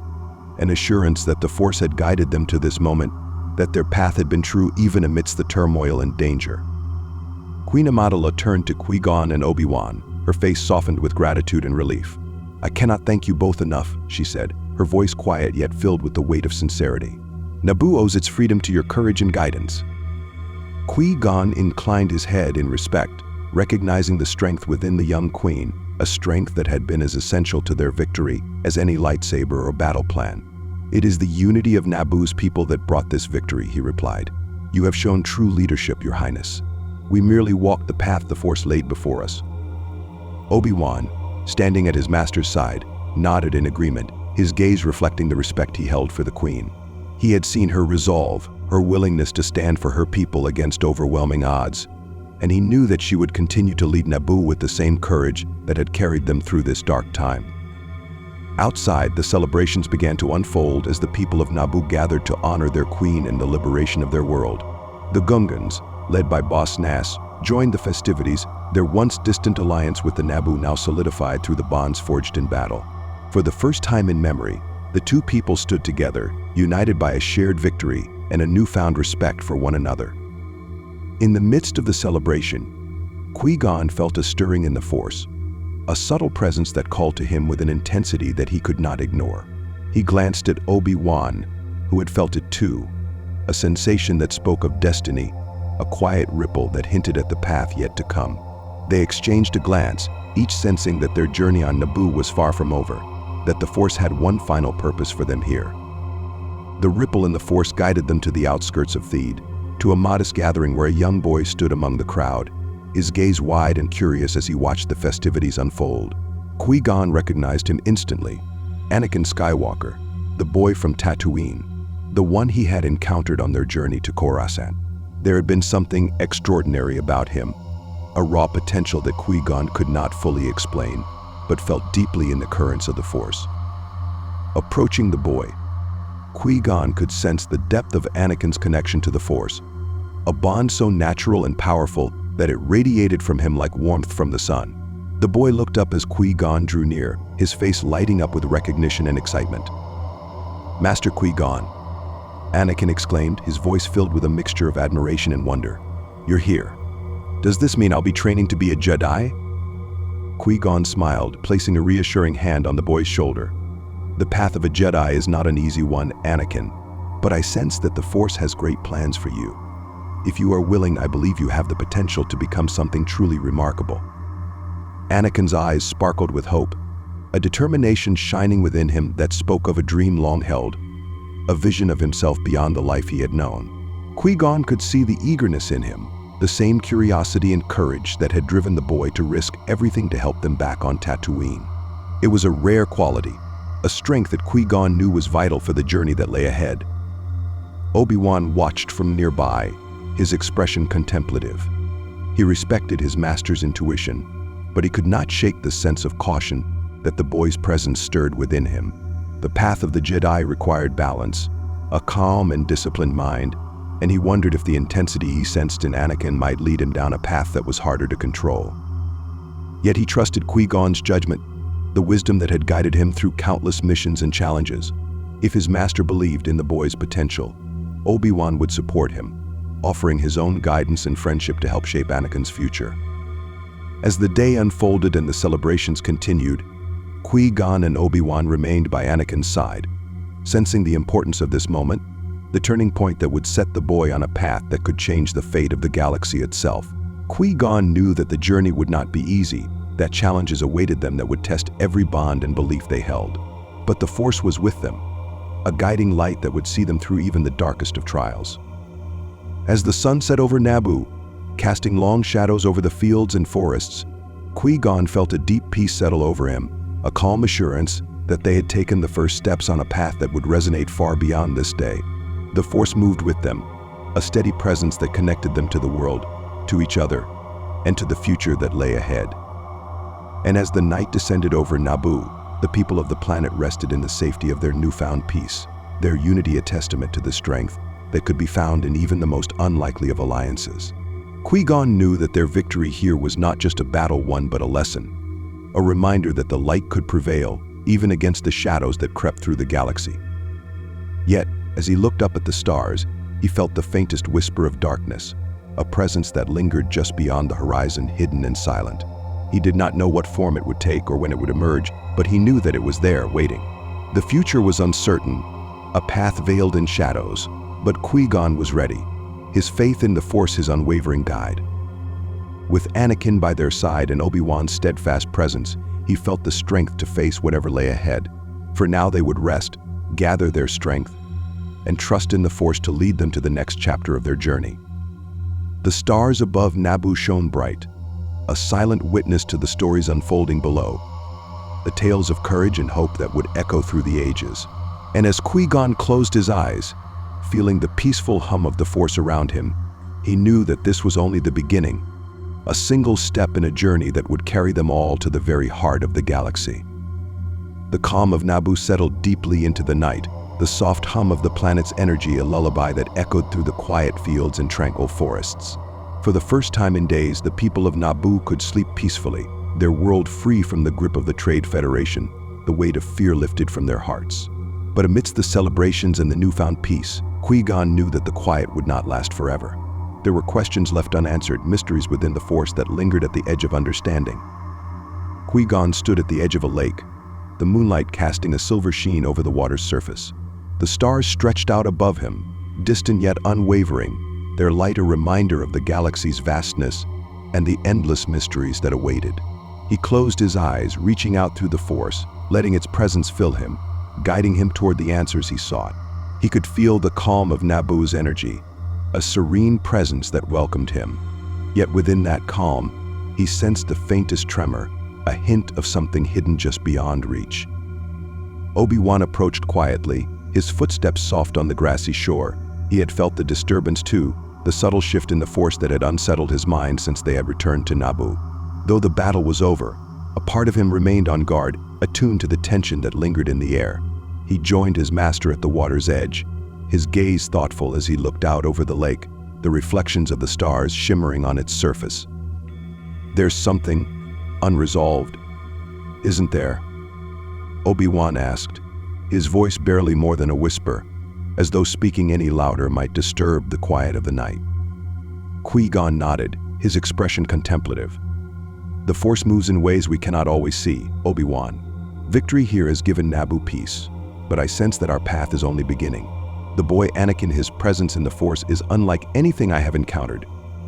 S1: an assurance that the Force had guided them to this moment, that their path had been true even amidst the turmoil and danger. Queen Amidala turned to Qui-Gon and Obi-Wan, her face softened with gratitude and relief. "I cannot thank you both enough," she said, her voice quiet yet filled with the weight of sincerity. "Naboo owes its freedom to your courage and guidance." Qui-Gon inclined his head in respect, recognizing the strength within the young queen, a strength that had been as essential to their victory as any lightsaber or battle plan. "It is the unity of Naboo's people that brought this victory," he replied. "You have shown true leadership, Your Highness. We merely walked the path the Force laid before us." Obi-Wan, standing at his master's side, nodded in agreement, his gaze reflecting the respect he held for the Queen. He had seen her resolve, her willingness to stand for her people against overwhelming odds, and he knew that she would continue to lead Naboo with the same courage that had carried them through this dark time. Outside, the celebrations began to unfold as the people of Naboo gathered to honor their queen and the liberation of their world. The Gungans, led by Boss Nass, joined the festivities, their once distant alliance with the Naboo now solidified through the bonds forged in battle. For the first time in memory, the two people stood together, united by a shared victory, and a newfound respect for one another. In the midst of the celebration, Qui-Gon felt a stirring in the Force, a subtle presence that called to him with an intensity that he could not ignore. He glanced at Obi-Wan, who had felt it too, a sensation that spoke of destiny, a quiet ripple that hinted at the path yet to come. They exchanged a glance, each sensing that their journey on Naboo was far from over, that the Force had one final purpose for them here. The ripple in the Force guided them to the outskirts of Theed, to a modest gathering where a young boy stood among the crowd, his gaze wide and curious as he watched the festivities unfold. Qui-Gon recognized him instantly, Anakin Skywalker, the boy from Tatooine, the one he had encountered on their journey to Coruscant. There had been something extraordinary about him, a raw potential that Qui-Gon could not fully explain, but felt deeply in the currents of the Force. Approaching the boy, Qui-Gon could sense the depth of Anakin's connection to the Force, a bond so natural and powerful that it radiated from him like warmth from the sun. The boy looked up as Qui-Gon drew near, his face lighting up with recognition and excitement. "Master Qui-Gon," Anakin exclaimed, his voice filled with a mixture of admiration and wonder. "You're here. Does this mean I'll be training to be a Jedi?" Qui-Gon smiled, placing a reassuring hand on the boy's shoulder. "The path of a Jedi is not an easy one, Anakin, but I sense that the Force has great plans for you. If you are willing, I believe you have the potential to become something truly remarkable." Anakin's eyes sparkled with hope, a determination shining within him that spoke of a dream long held, a vision of himself beyond the life he had known. Qui-Gon could see the eagerness in him, the same curiosity and courage that had driven the boy to risk everything to help them back on Tatooine. It was a rare quality, a strength that Qui-Gon knew was vital for the journey that lay ahead. Obi-Wan watched from nearby, his expression contemplative. He respected his master's intuition, but he could not shake the sense of caution that the boy's presence stirred within him. The path of the Jedi required balance, a calm and disciplined mind, and he wondered if the intensity he sensed in Anakin might lead him down a path that was harder to control. Yet he trusted Qui-Gon's judgment, the wisdom that had guided him through countless missions and challenges. If his master believed in the boy's potential, Obi-Wan would support him, offering his own guidance and friendship to help shape Anakin's future. As the day unfolded and the celebrations continued, Qui-Gon and Obi-Wan remained by Anakin's side, sensing the importance of this moment, the turning point that would set the boy on a path that could change the fate of the galaxy itself. Qui-Gon knew that the journey would not be easy, that challenges awaited them that would test every bond and belief they held. But the Force was with them, a guiding light that would see them through even the darkest of trials. As the sun set over Naboo, casting long shadows over the fields and forests, Qui-Gon felt a deep peace settle over him, a calm assurance that they had taken the first steps on a path that would resonate far beyond this day. The Force moved with them, a steady presence that connected them to the world, to each other, and to the future that lay ahead. And as the night descended over Naboo, the people of the planet rested in the safety of their newfound peace, their unity a testament to the strength that could be found in even the most unlikely of alliances. Qui-Gon knew that their victory here was not just a battle won but a lesson, a reminder that the light could prevail even against the shadows that crept through the galaxy. Yet, as he looked up at the stars, he felt the faintest whisper of darkness, a presence that lingered just beyond the horizon, hidden and silent. He did not know what form it would take or when it would emerge, but he knew that it was there, waiting. The future was uncertain, a path veiled in shadows, but Qui-Gon was ready, his faith in the Force his unwavering guide. With Anakin by their side and Obi-Wan's steadfast presence, he felt the strength to face whatever lay ahead. For now they would rest, gather their strength, and trust in the Force to lead them to the next chapter of their journey. The stars above Naboo shone bright, a silent witness to the stories unfolding below, the tales of courage and hope that would echo through the ages. And as Qui-Gon closed his eyes, feeling the peaceful hum of the Force around him, he knew that this was only the beginning, a single step in a journey that would carry them all to the very heart of the galaxy. The calm of Naboo settled deeply into the night, the soft hum of the planet's energy a lullaby that echoed through the quiet fields and tranquil forests. For the first time in days, the people of Naboo could sleep peacefully, their world free from the grip of the Trade Federation, the weight of fear lifted from their hearts. But amidst the celebrations and the newfound peace, Qui-Gon knew that the quiet would not last forever. There were questions left unanswered, mysteries within the Force that lingered at the edge of understanding. Qui-Gon stood at the edge of a lake, the moonlight casting a silver sheen over the water's surface. The stars stretched out above him, distant yet unwavering, their light a reminder of the galaxy's vastness and the endless mysteries that awaited. He closed his eyes, reaching out through the Force, letting its presence fill him, guiding him toward the answers he sought. He could feel the calm of Naboo's energy, a serene presence that welcomed him. Yet within that calm, he sensed the faintest tremor, a hint of something hidden just beyond reach. Obi-Wan approached quietly, his footsteps soft on the grassy shore. He had felt the disturbance too, the subtle shift in the Force that had unsettled his mind since they had returned to Naboo. Though the battle was over, a part of him remained on guard, attuned to the tension that lingered in the air. He joined his master at the water's edge, his gaze thoughtful as he looked out over the lake, the reflections of the stars shimmering on its surface. "There's something unresolved, isn't there?" Obi-Wan asked, his voice barely more than a whisper, as though speaking any louder might disturb the quiet of the night. Qui-Gon nodded, his expression contemplative. "The Force moves in ways we cannot always see, Obi-Wan. Victory here has given Naboo peace, but I sense that our path is only beginning. The boy Anakin, his presence in the Force is unlike anything I have encountered.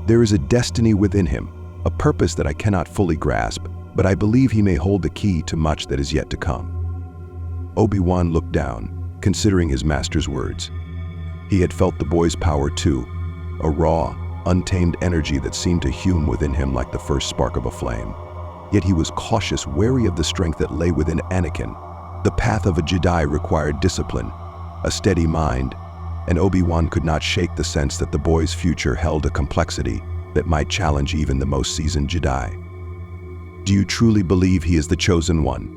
S1: There is a destiny within him, a purpose that I cannot fully grasp, but I believe he may hold the key to much that is yet to come." Obi-Wan looked down, considering his master's words. He had felt the boy's power too, a raw, untamed energy that seemed to hume within him like the first spark of a flame. Yet he was cautious, wary of the strength that lay within Anakin. The path of a Jedi required discipline, a steady mind, and Obi-Wan could not shake the sense that the boy's future held a complexity that might challenge even the most seasoned Jedi. "Do you truly believe he is the chosen one?"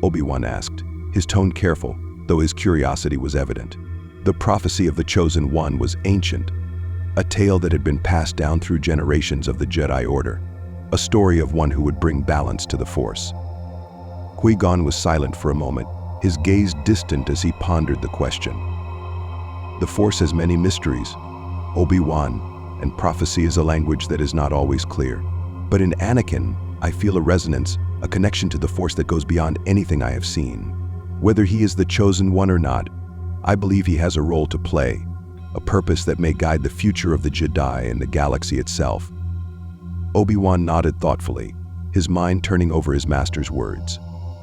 S1: Obi-Wan asked, his tone careful, though his curiosity was evident. The prophecy of the chosen one was ancient, a tale that had been passed down through generations of the Jedi Order, a story of one who would bring balance to the Force. Qui-Gon was silent for a moment, his gaze distant as he pondered the question. "The Force has many mysteries, Obi-Wan, and prophecy is a language that is not always clear. But in Anakin, I feel a resonance, a connection to the Force that goes beyond anything I have seen. Whether he is the chosen one or not, I believe he has a role to play, a purpose that may guide the future of the Jedi and the galaxy itself." Obi-Wan nodded thoughtfully, his mind turning over his master's words.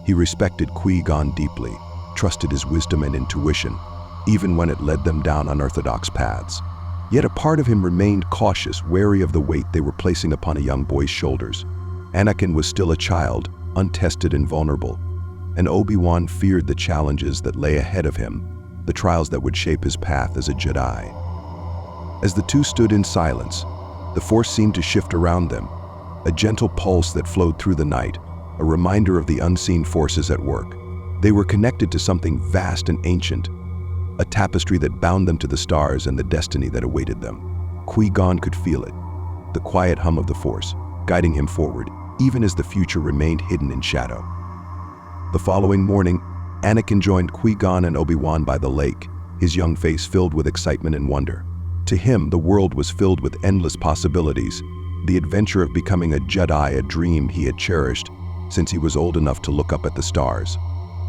S1: He respected Qui-Gon deeply, trusted his wisdom and intuition, even when it led them down unorthodox paths. Yet a part of him remained cautious, wary of the weight they were placing upon a young boy's shoulders. Anakin was still a child, untested and vulnerable, and Obi-Wan feared the challenges that lay ahead of him, the trials that would shape his path as a Jedi. As the two stood in silence, the Force seemed to shift around them, a gentle pulse that flowed through the night, a reminder of the unseen forces at work. They were connected to something vast and ancient, a tapestry that bound them to the stars and the destiny that awaited them. Qui-Gon could feel it, the quiet hum of the Force, guiding him forward, even as the future remained hidden in shadow. The following morning, Anakin joined Qui-Gon and Obi-Wan by the lake, his young face filled with excitement and wonder. To him, the world was filled with endless possibilities, the adventure of becoming a Jedi, a dream he had cherished since he was old enough to look up at the stars.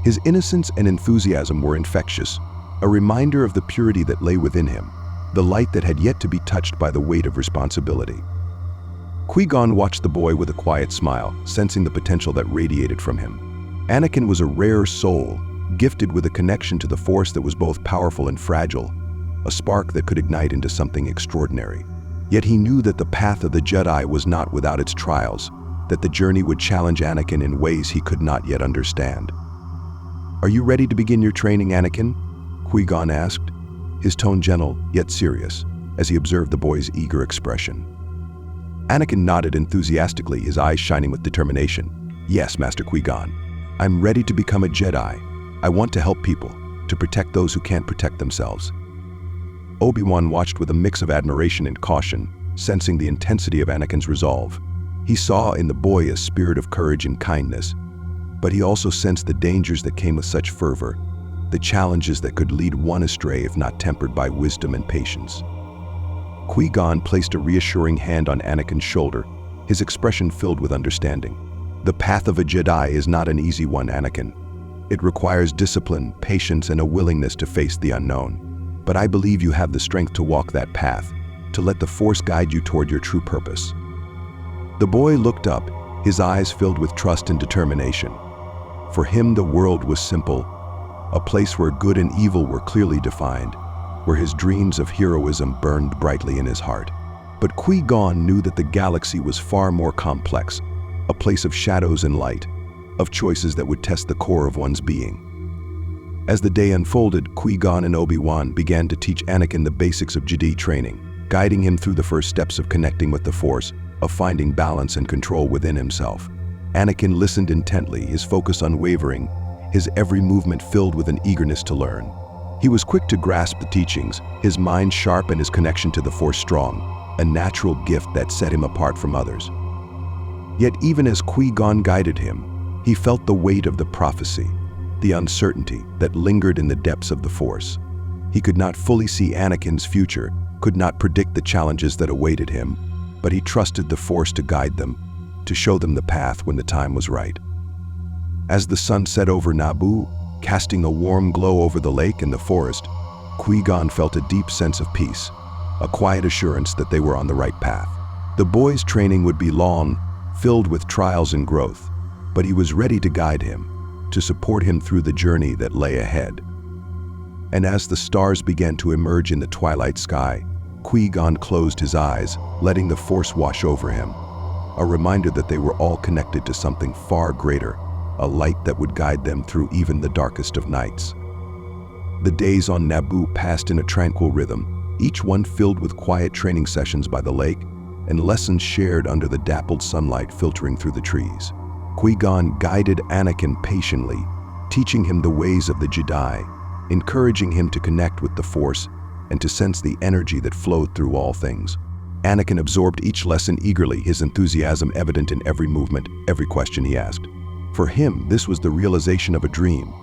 S1: His innocence and enthusiasm were infectious, a reminder of the purity that lay within him, the light that had yet to be touched by the weight of responsibility. Qui-Gon watched the boy with a quiet smile, sensing the potential that radiated from him. Anakin was a rare soul, gifted with a connection to the Force that was both powerful and fragile, a spark that could ignite into something extraordinary. Yet he knew that the path of the Jedi was not without its trials, that the journey would challenge Anakin in ways he could not yet understand. "Are you ready to begin your training, Anakin?" Qui-Gon asked, his tone gentle yet serious, as he observed the boy's eager expression. Anakin nodded enthusiastically, his eyes shining with determination. "Yes, Master Qui-Gon. I'm ready to become a Jedi. I want to help people, to protect those who can't protect themselves." Obi-Wan watched with a mix of admiration and caution, sensing the intensity of Anakin's resolve. He saw in the boy a spirit of courage and kindness, but he also sensed the dangers that came with such fervor, the challenges that could lead one astray if not tempered by wisdom and patience. Qui-Gon placed a reassuring hand on Anakin's shoulder, his expression filled with understanding. The path of a Jedi is not an easy one, Anakin. It requires discipline, patience, and a willingness to face the unknown. But I believe you have the strength to walk that path, to let the Force guide you toward your true purpose. The boy looked up, his eyes filled with trust and determination. For him, the world was simple, a place where good and evil were clearly defined, where his dreams of heroism burned brightly in his heart. But Qui-Gon knew that the galaxy was far more complex, a place of shadows and light, of choices that would test the core of one's being. As the day unfolded, Qui-Gon and Obi-Wan began to teach Anakin the basics of Jedi training, guiding him through the first steps of connecting with the Force, of finding balance and control within himself. Anakin listened intently, his focus unwavering, his every movement filled with an eagerness to learn. He was quick to grasp the teachings, his mind sharp and his connection to the Force strong, a natural gift that set him apart from others. Yet even as Qui-Gon guided him, he felt the weight of the prophecy, the uncertainty that lingered in the depths of the Force. He could not fully see Anakin's future, could not predict the challenges that awaited him, but he trusted the Force to guide them, to show them the path when the time was right. As the sun set over Naboo, casting a warm glow over the lake and the forest, Qui-Gon felt a deep sense of peace, a quiet assurance that they were on the right path. The boy's training would be long, filled with trials and growth, but he was ready to guide him, to support him through the journey that lay ahead. And as the stars began to emerge in the twilight sky, Qui-Gon closed his eyes, letting the Force wash over him, a reminder that they were all connected to something far greater, a light that would guide them through even the darkest of nights. The days on Naboo passed in a tranquil rhythm, each one filled with quiet training sessions by the lake and lessons shared under the dappled sunlight filtering through the trees. Qui-Gon guided Anakin patiently, teaching him the ways of the Jedi, encouraging him to connect with the Force and to sense the energy that flowed through all things. Anakin absorbed each lesson eagerly, his enthusiasm evident in every movement, every question he asked. For him, this was the realization of a dream,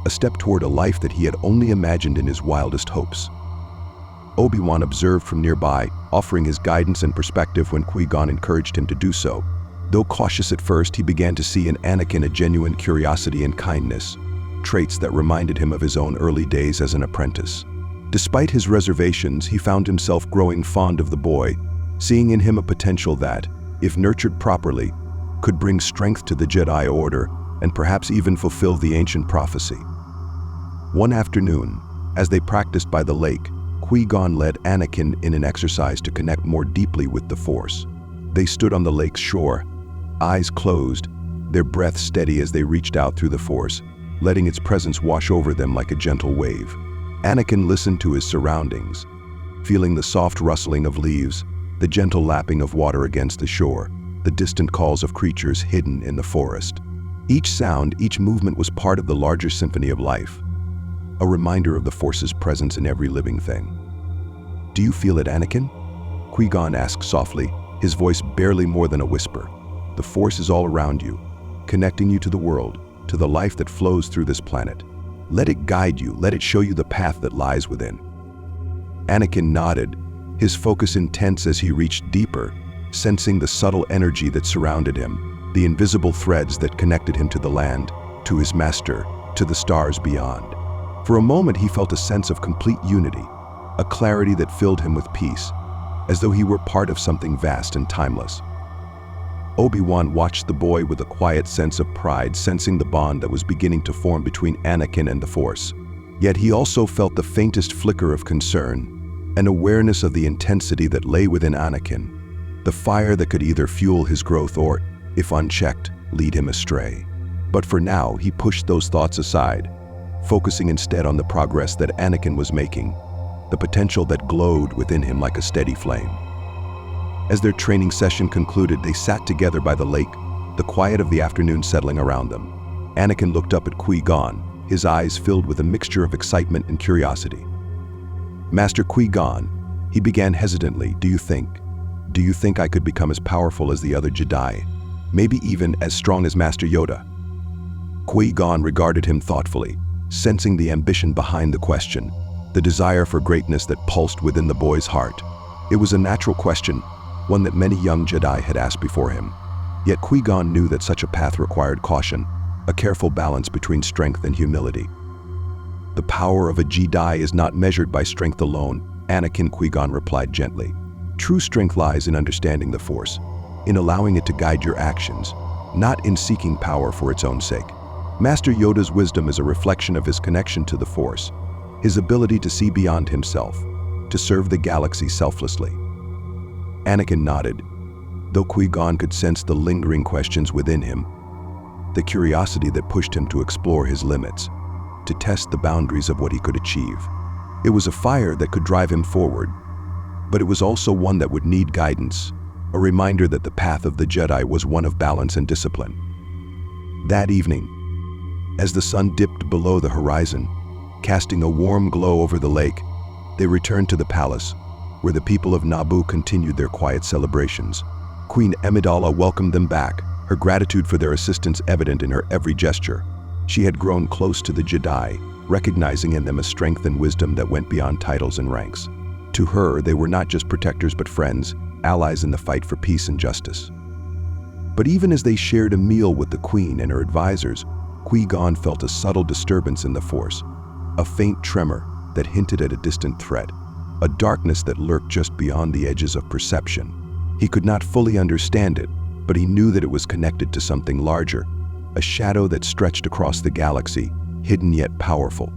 S1: a step toward a life that he had only imagined in his wildest hopes. Obi-Wan observed from nearby, offering his guidance and perspective when Qui-Gon encouraged him to do so. Though cautious at first, he began to see in Anakin a genuine curiosity and kindness, traits that reminded him of his own early days as an apprentice. Despite his reservations, he found himself growing fond of the boy, seeing in him a potential that, if nurtured properly, could bring strength to the Jedi Order and perhaps even fulfill the ancient prophecy. One afternoon, as they practiced by the lake, Qui-Gon led Anakin in an exercise to connect more deeply with the Force. They stood on the lake's shore, eyes closed, their breath steady as they reached out through the Force, letting its presence wash over them like a gentle wave. Anakin listened to his surroundings, feeling the soft rustling of leaves, the gentle lapping of water against the shore, the distant calls of creatures hidden in the forest. Each sound, each movement was part of the larger symphony of life, a reminder of the Force's presence in every living thing. "Do you feel it, Anakin?" Qui-Gon asked softly, his voice barely more than a whisper. "The Force is all around you, connecting you to the world, to the life that flows through this planet. Let it guide you, let it show you the path that lies within." Anakin nodded, his focus intense as he reached deeper, sensing the subtle energy that surrounded him, the invisible threads that connected him to the land, to his master, to the stars beyond. For a moment he felt a sense of complete unity, a clarity that filled him with peace, as though he were part of something vast and timeless. Obi-Wan watched the boy with a quiet sense of pride, sensing the bond that was beginning to form between Anakin and the Force. Yet he also felt the faintest flicker of concern, an awareness of the intensity that lay within Anakin, the fire that could either fuel his growth or, if unchecked, lead him astray. But for now, he pushed those thoughts aside, focusing instead on the progress that Anakin was making, the potential that glowed within him like a steady flame. As their training session concluded, they sat together by the lake, the quiet of the afternoon settling around them. Anakin looked up at Qui-Gon, his eyes filled with a mixture of excitement and curiosity. "Master Qui-Gon," he began hesitantly, Do you think I could become as powerful as the other Jedi? Maybe even as strong as Master Yoda?" Qui-Gon regarded him thoughtfully, sensing the ambition behind the question, the desire for greatness that pulsed within the boy's heart. It was a natural question, one that many young Jedi had asked before him. Yet Qui-Gon knew that such a path required caution, a careful balance between strength and humility. The power of a Jedi is not measured by strength alone, Anakin, Qui-Gon replied gently. True strength lies in understanding the Force, in allowing it to guide your actions, not in seeking power for its own sake. Master Yoda's wisdom is a reflection of his connection to the Force, his ability to see beyond himself, to serve the galaxy selflessly. Anakin nodded, though Qui-Gon could sense the lingering questions within him, the curiosity that pushed him to explore his limits, to test the boundaries of what he could achieve. It was a fire that could drive him forward, but it was also one that would need guidance, a reminder that the path of the Jedi was one of balance and discipline. That evening, as the sun dipped below the horizon, casting a warm glow over the lake, they returned to the palace, where the people of Naboo continued their quiet celebrations. Queen Amidala welcomed them back, her gratitude for their assistance evident in her every gesture. She had grown close to the Jedi, recognizing in them a strength and wisdom that went beyond titles and ranks. To her, they were not just protectors but friends, allies in the fight for peace and justice. But even as they shared a meal with the Queen and her advisors, Qui-Gon felt a subtle disturbance in the Force, a faint tremor that hinted at a distant threat, a darkness that lurked just beyond the edges of perception. He could not fully understand it, but he knew that it was connected to something larger, a shadow that stretched across the galaxy, hidden yet powerful.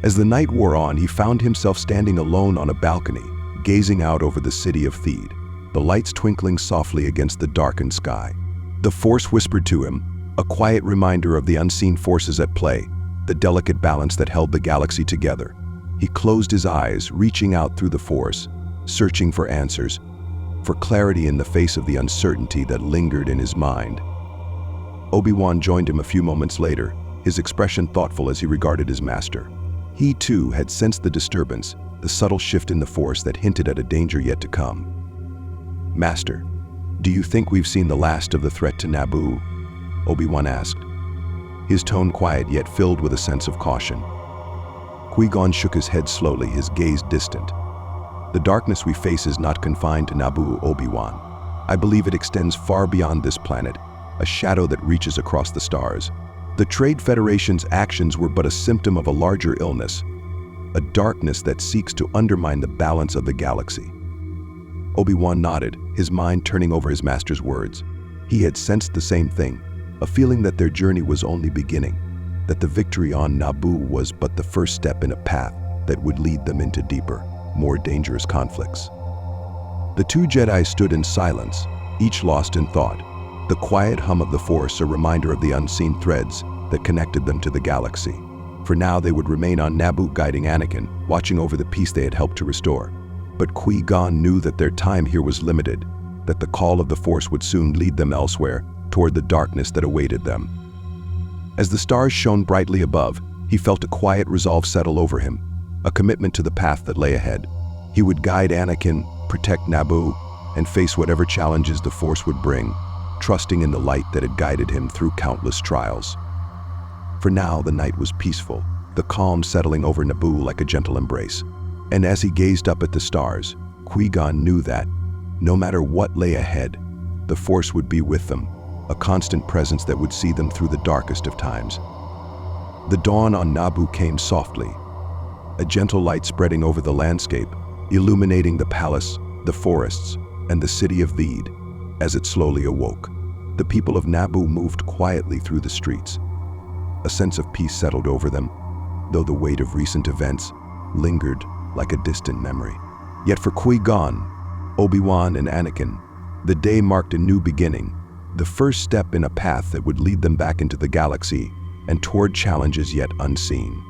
S1: As the night wore on, he found himself standing alone on a balcony, gazing out over the city of Theed, the lights twinkling softly against the darkened sky. The Force whispered to him, a quiet reminder of the unseen forces at play, the delicate balance that held the galaxy together. He closed his eyes, reaching out through the Force, searching for answers, for clarity in the face of the uncertainty that lingered in his mind. Obi-Wan joined him a few moments later, his expression thoughtful as he regarded his master. He too had sensed the disturbance, the subtle shift in the Force that hinted at a danger yet to come. Master, do you think we've seen the last of the threat to Naboo? Obi-Wan asked, his tone quiet yet filled with a sense of caution. Qui-Gon shook his head slowly, his gaze distant. The darkness we face is not confined to Naboo, Obi-Wan. I believe it extends far beyond this planet, a shadow that reaches across the stars. The Trade Federation's actions were but a symptom of a larger illness, a darkness that seeks to undermine the balance of the galaxy. Obi-Wan nodded, his mind turning over his master's words. He had sensed the same thing, a feeling that their journey was only beginning, that the victory on Naboo was but the first step in a path that would lead them into deeper, more dangerous conflicts. The two Jedi stood in silence, each lost in thought, the quiet hum of the Force a reminder of the unseen threads that connected them to the galaxy. For now they would remain on Naboo, guiding Anakin, watching over the peace they had helped to restore. But Qui-Gon knew that their time here was limited, that the call of the Force would soon lead them elsewhere, toward the darkness that awaited them. As the stars shone brightly above, he felt a quiet resolve settle over him, a commitment to the path that lay ahead. He would guide Anakin, protect Naboo, and face whatever challenges the Force would bring, trusting in the light that had guided him through countless trials. For now, the night was peaceful, the calm settling over Naboo like a gentle embrace. And as he gazed up at the stars, Qui-Gon knew that, no matter what lay ahead, the Force would be with them, a constant presence that would see them through the darkest of times. The dawn on Naboo came softly, a gentle light spreading over the landscape, illuminating the palace, the forests, and the city of Theed. As it slowly awoke, the people of Naboo moved quietly through the streets. A sense of peace settled over them, though the weight of recent events lingered like a distant memory. Yet for Qui-Gon, Obi-Wan, and Anakin, the day marked a new beginning, the first step in a path that would lead them back into the galaxy and toward challenges yet unseen.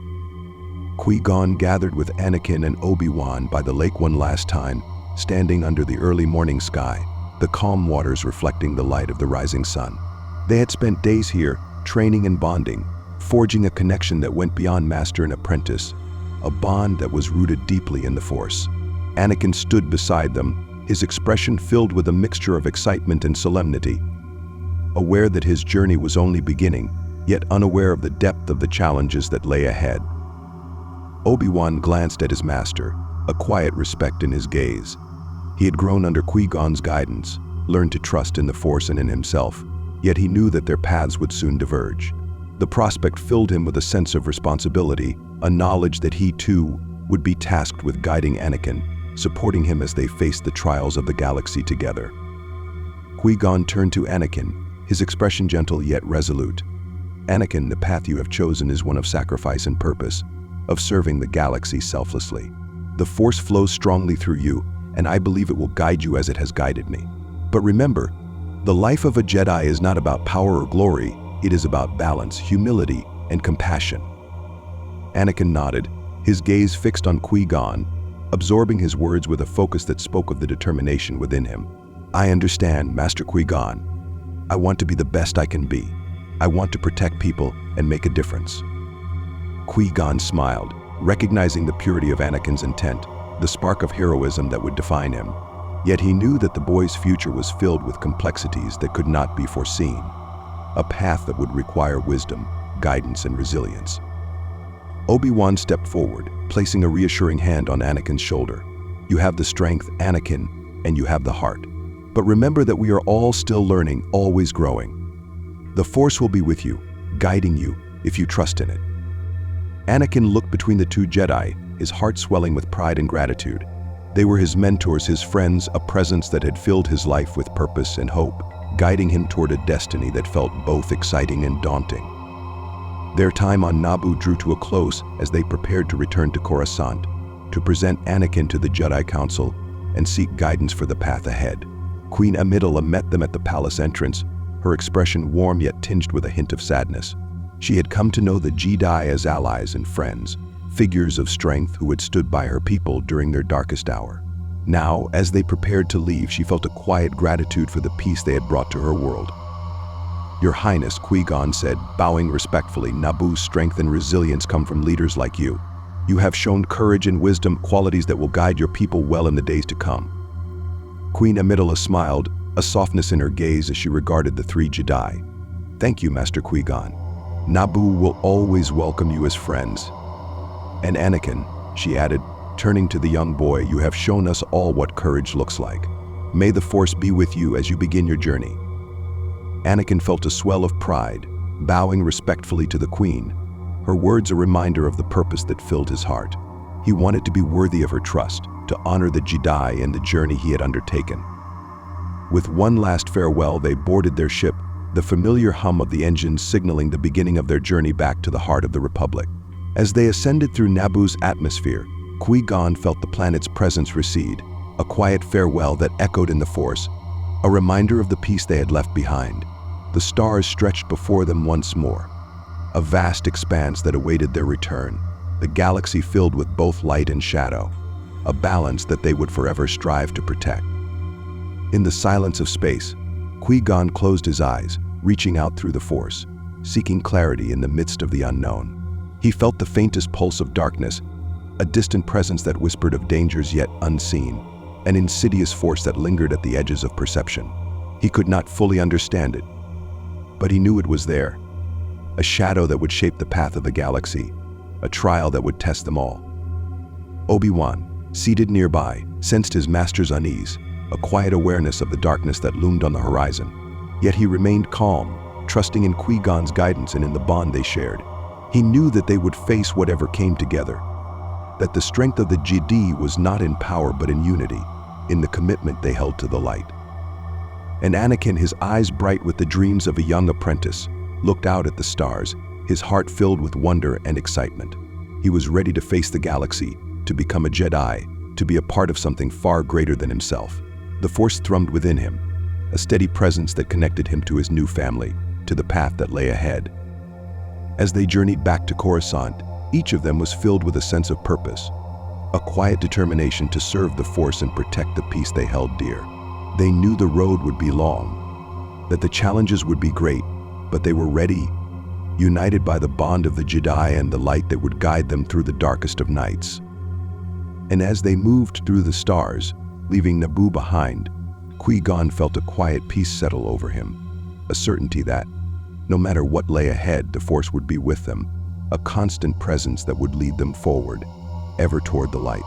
S1: Qui-Gon gathered with Anakin and Obi-Wan by the lake one last time, standing under the early morning sky, the calm waters reflecting the light of the rising sun. They had spent days here, training and bonding, forging a connection that went beyond master and apprentice, a bond that was rooted deeply in the Force. Anakin stood beside them, his expression filled with a mixture of excitement and solemnity. Aware that his journey was only beginning, yet unaware of the depth of the challenges that lay ahead. Obi-Wan glanced at his master, a quiet respect in his gaze. He had grown under Qui-Gon's guidance, learned to trust in the Force and in himself, yet he knew that their paths would soon diverge. The prospect filled him with a sense of responsibility, a knowledge that he too would be tasked with guiding Anakin, supporting him as they faced the trials of the galaxy together. Qui-Gon turned to Anakin, his expression gentle yet resolute. "Anakin, the path you have chosen is one of sacrifice and purpose, of serving the galaxy selflessly. The Force flows strongly through you, and I believe it will guide you as it has guided me. But remember, the life of a Jedi is not about power or glory, it is about balance, humility, and compassion." Anakin nodded, his gaze fixed on Qui-Gon, absorbing his words with a focus that spoke of the determination within him. "I understand, Master Qui-Gon. I want to be the best I can be. I want to protect people and make a difference." Qui-Gon smiled, recognizing the purity of Anakin's intent, the spark of heroism that would define him. Yet he knew that the boy's future was filled with complexities that could not be foreseen, a path that would require wisdom, guidance, and resilience. Obi-Wan stepped forward, placing a reassuring hand on Anakin's shoulder. "You have the strength, Anakin, and you have the heart. But remember that we are all still learning, always growing. The Force will be with you, guiding you, if you trust in it." Anakin looked between the two Jedi, his heart swelling with pride and gratitude. They were his mentors, his friends, a presence that had filled his life with purpose and hope, guiding him toward a destiny that felt both exciting and daunting. Their time on Naboo drew to a close as they prepared to return to Coruscant, to present Anakin to the Jedi Council and seek guidance for the path ahead. Queen Amidala met them at the palace entrance, her expression warm yet tinged with a hint of sadness. She had come to know the Jedi as allies and friends, figures of strength who had stood by her people during their darkest hour. Now, as they prepared to leave, she felt a quiet gratitude for the peace they had brought to her world. "Your Highness," Qui-Gon said, bowing respectfully, "Naboo's strength and resilience come from leaders like you. You have shown courage and wisdom, qualities that will guide your people well in the days to come." Queen Amidala smiled, a softness in her gaze as she regarded the three Jedi. "Thank you, Master Qui-Gon. Naboo will always welcome you as friends. And Anakin," she added, turning to the young boy, "you have shown us all what courage looks like. May the Force be with you as you begin your journey." Anakin felt a swell of pride, bowing respectfully to the Queen, her words a reminder of the purpose that filled his heart. He wanted to be worthy of her trust, to honor the Jedi and the journey he had undertaken. With one last farewell, they boarded their ship, the familiar hum of the engines signaling the beginning of their journey back to the heart of the Republic. As they ascended through Naboo's atmosphere, Qui-Gon felt the planet's presence recede, a quiet farewell that echoed in the Force, a reminder of the peace they had left behind. The stars stretched before them once more, a vast expanse that awaited their return, the galaxy filled with both light and shadow, a balance that they would forever strive to protect. In the silence of space, Qui-Gon closed his eyes, reaching out through the Force, seeking clarity in the midst of the unknown. He felt the faintest pulse of darkness, a distant presence that whispered of dangers yet unseen, an insidious force that lingered at the edges of perception. He could not fully understand it, but he knew it was there, a shadow that would shape the path of the galaxy, a trial that would test them all. Obi-Wan, seated nearby, sensed his master's unease, a quiet awareness of the darkness that loomed on the horizon. Yet he remained calm, trusting in Qui-Gon's guidance and in the bond they shared. He knew that they would face whatever came together, that the strength of the Jedi was not in power but in unity, in the commitment they held to the light. And Anakin, his eyes bright with the dreams of a young apprentice, looked out at the stars, his heart filled with wonder and excitement. He was ready to face the galaxy, to become a Jedi, to be a part of something far greater than himself. The Force thrummed within him, a steady presence that connected him to his new family, to the path that lay ahead. As they journeyed back to Coruscant, each of them was filled with a sense of purpose, a quiet determination to serve the Force and protect the peace they held dear. They knew the road would be long, that the challenges would be great, but they were ready, united by the bond of the Jedi and the light that would guide them through the darkest of nights. And as they moved through the stars, leaving Naboo behind, Qui-Gon felt a quiet peace settle over him, a certainty that, No matter what lay ahead, the Force would be with them, a constant presence that would lead them forward, ever toward the light.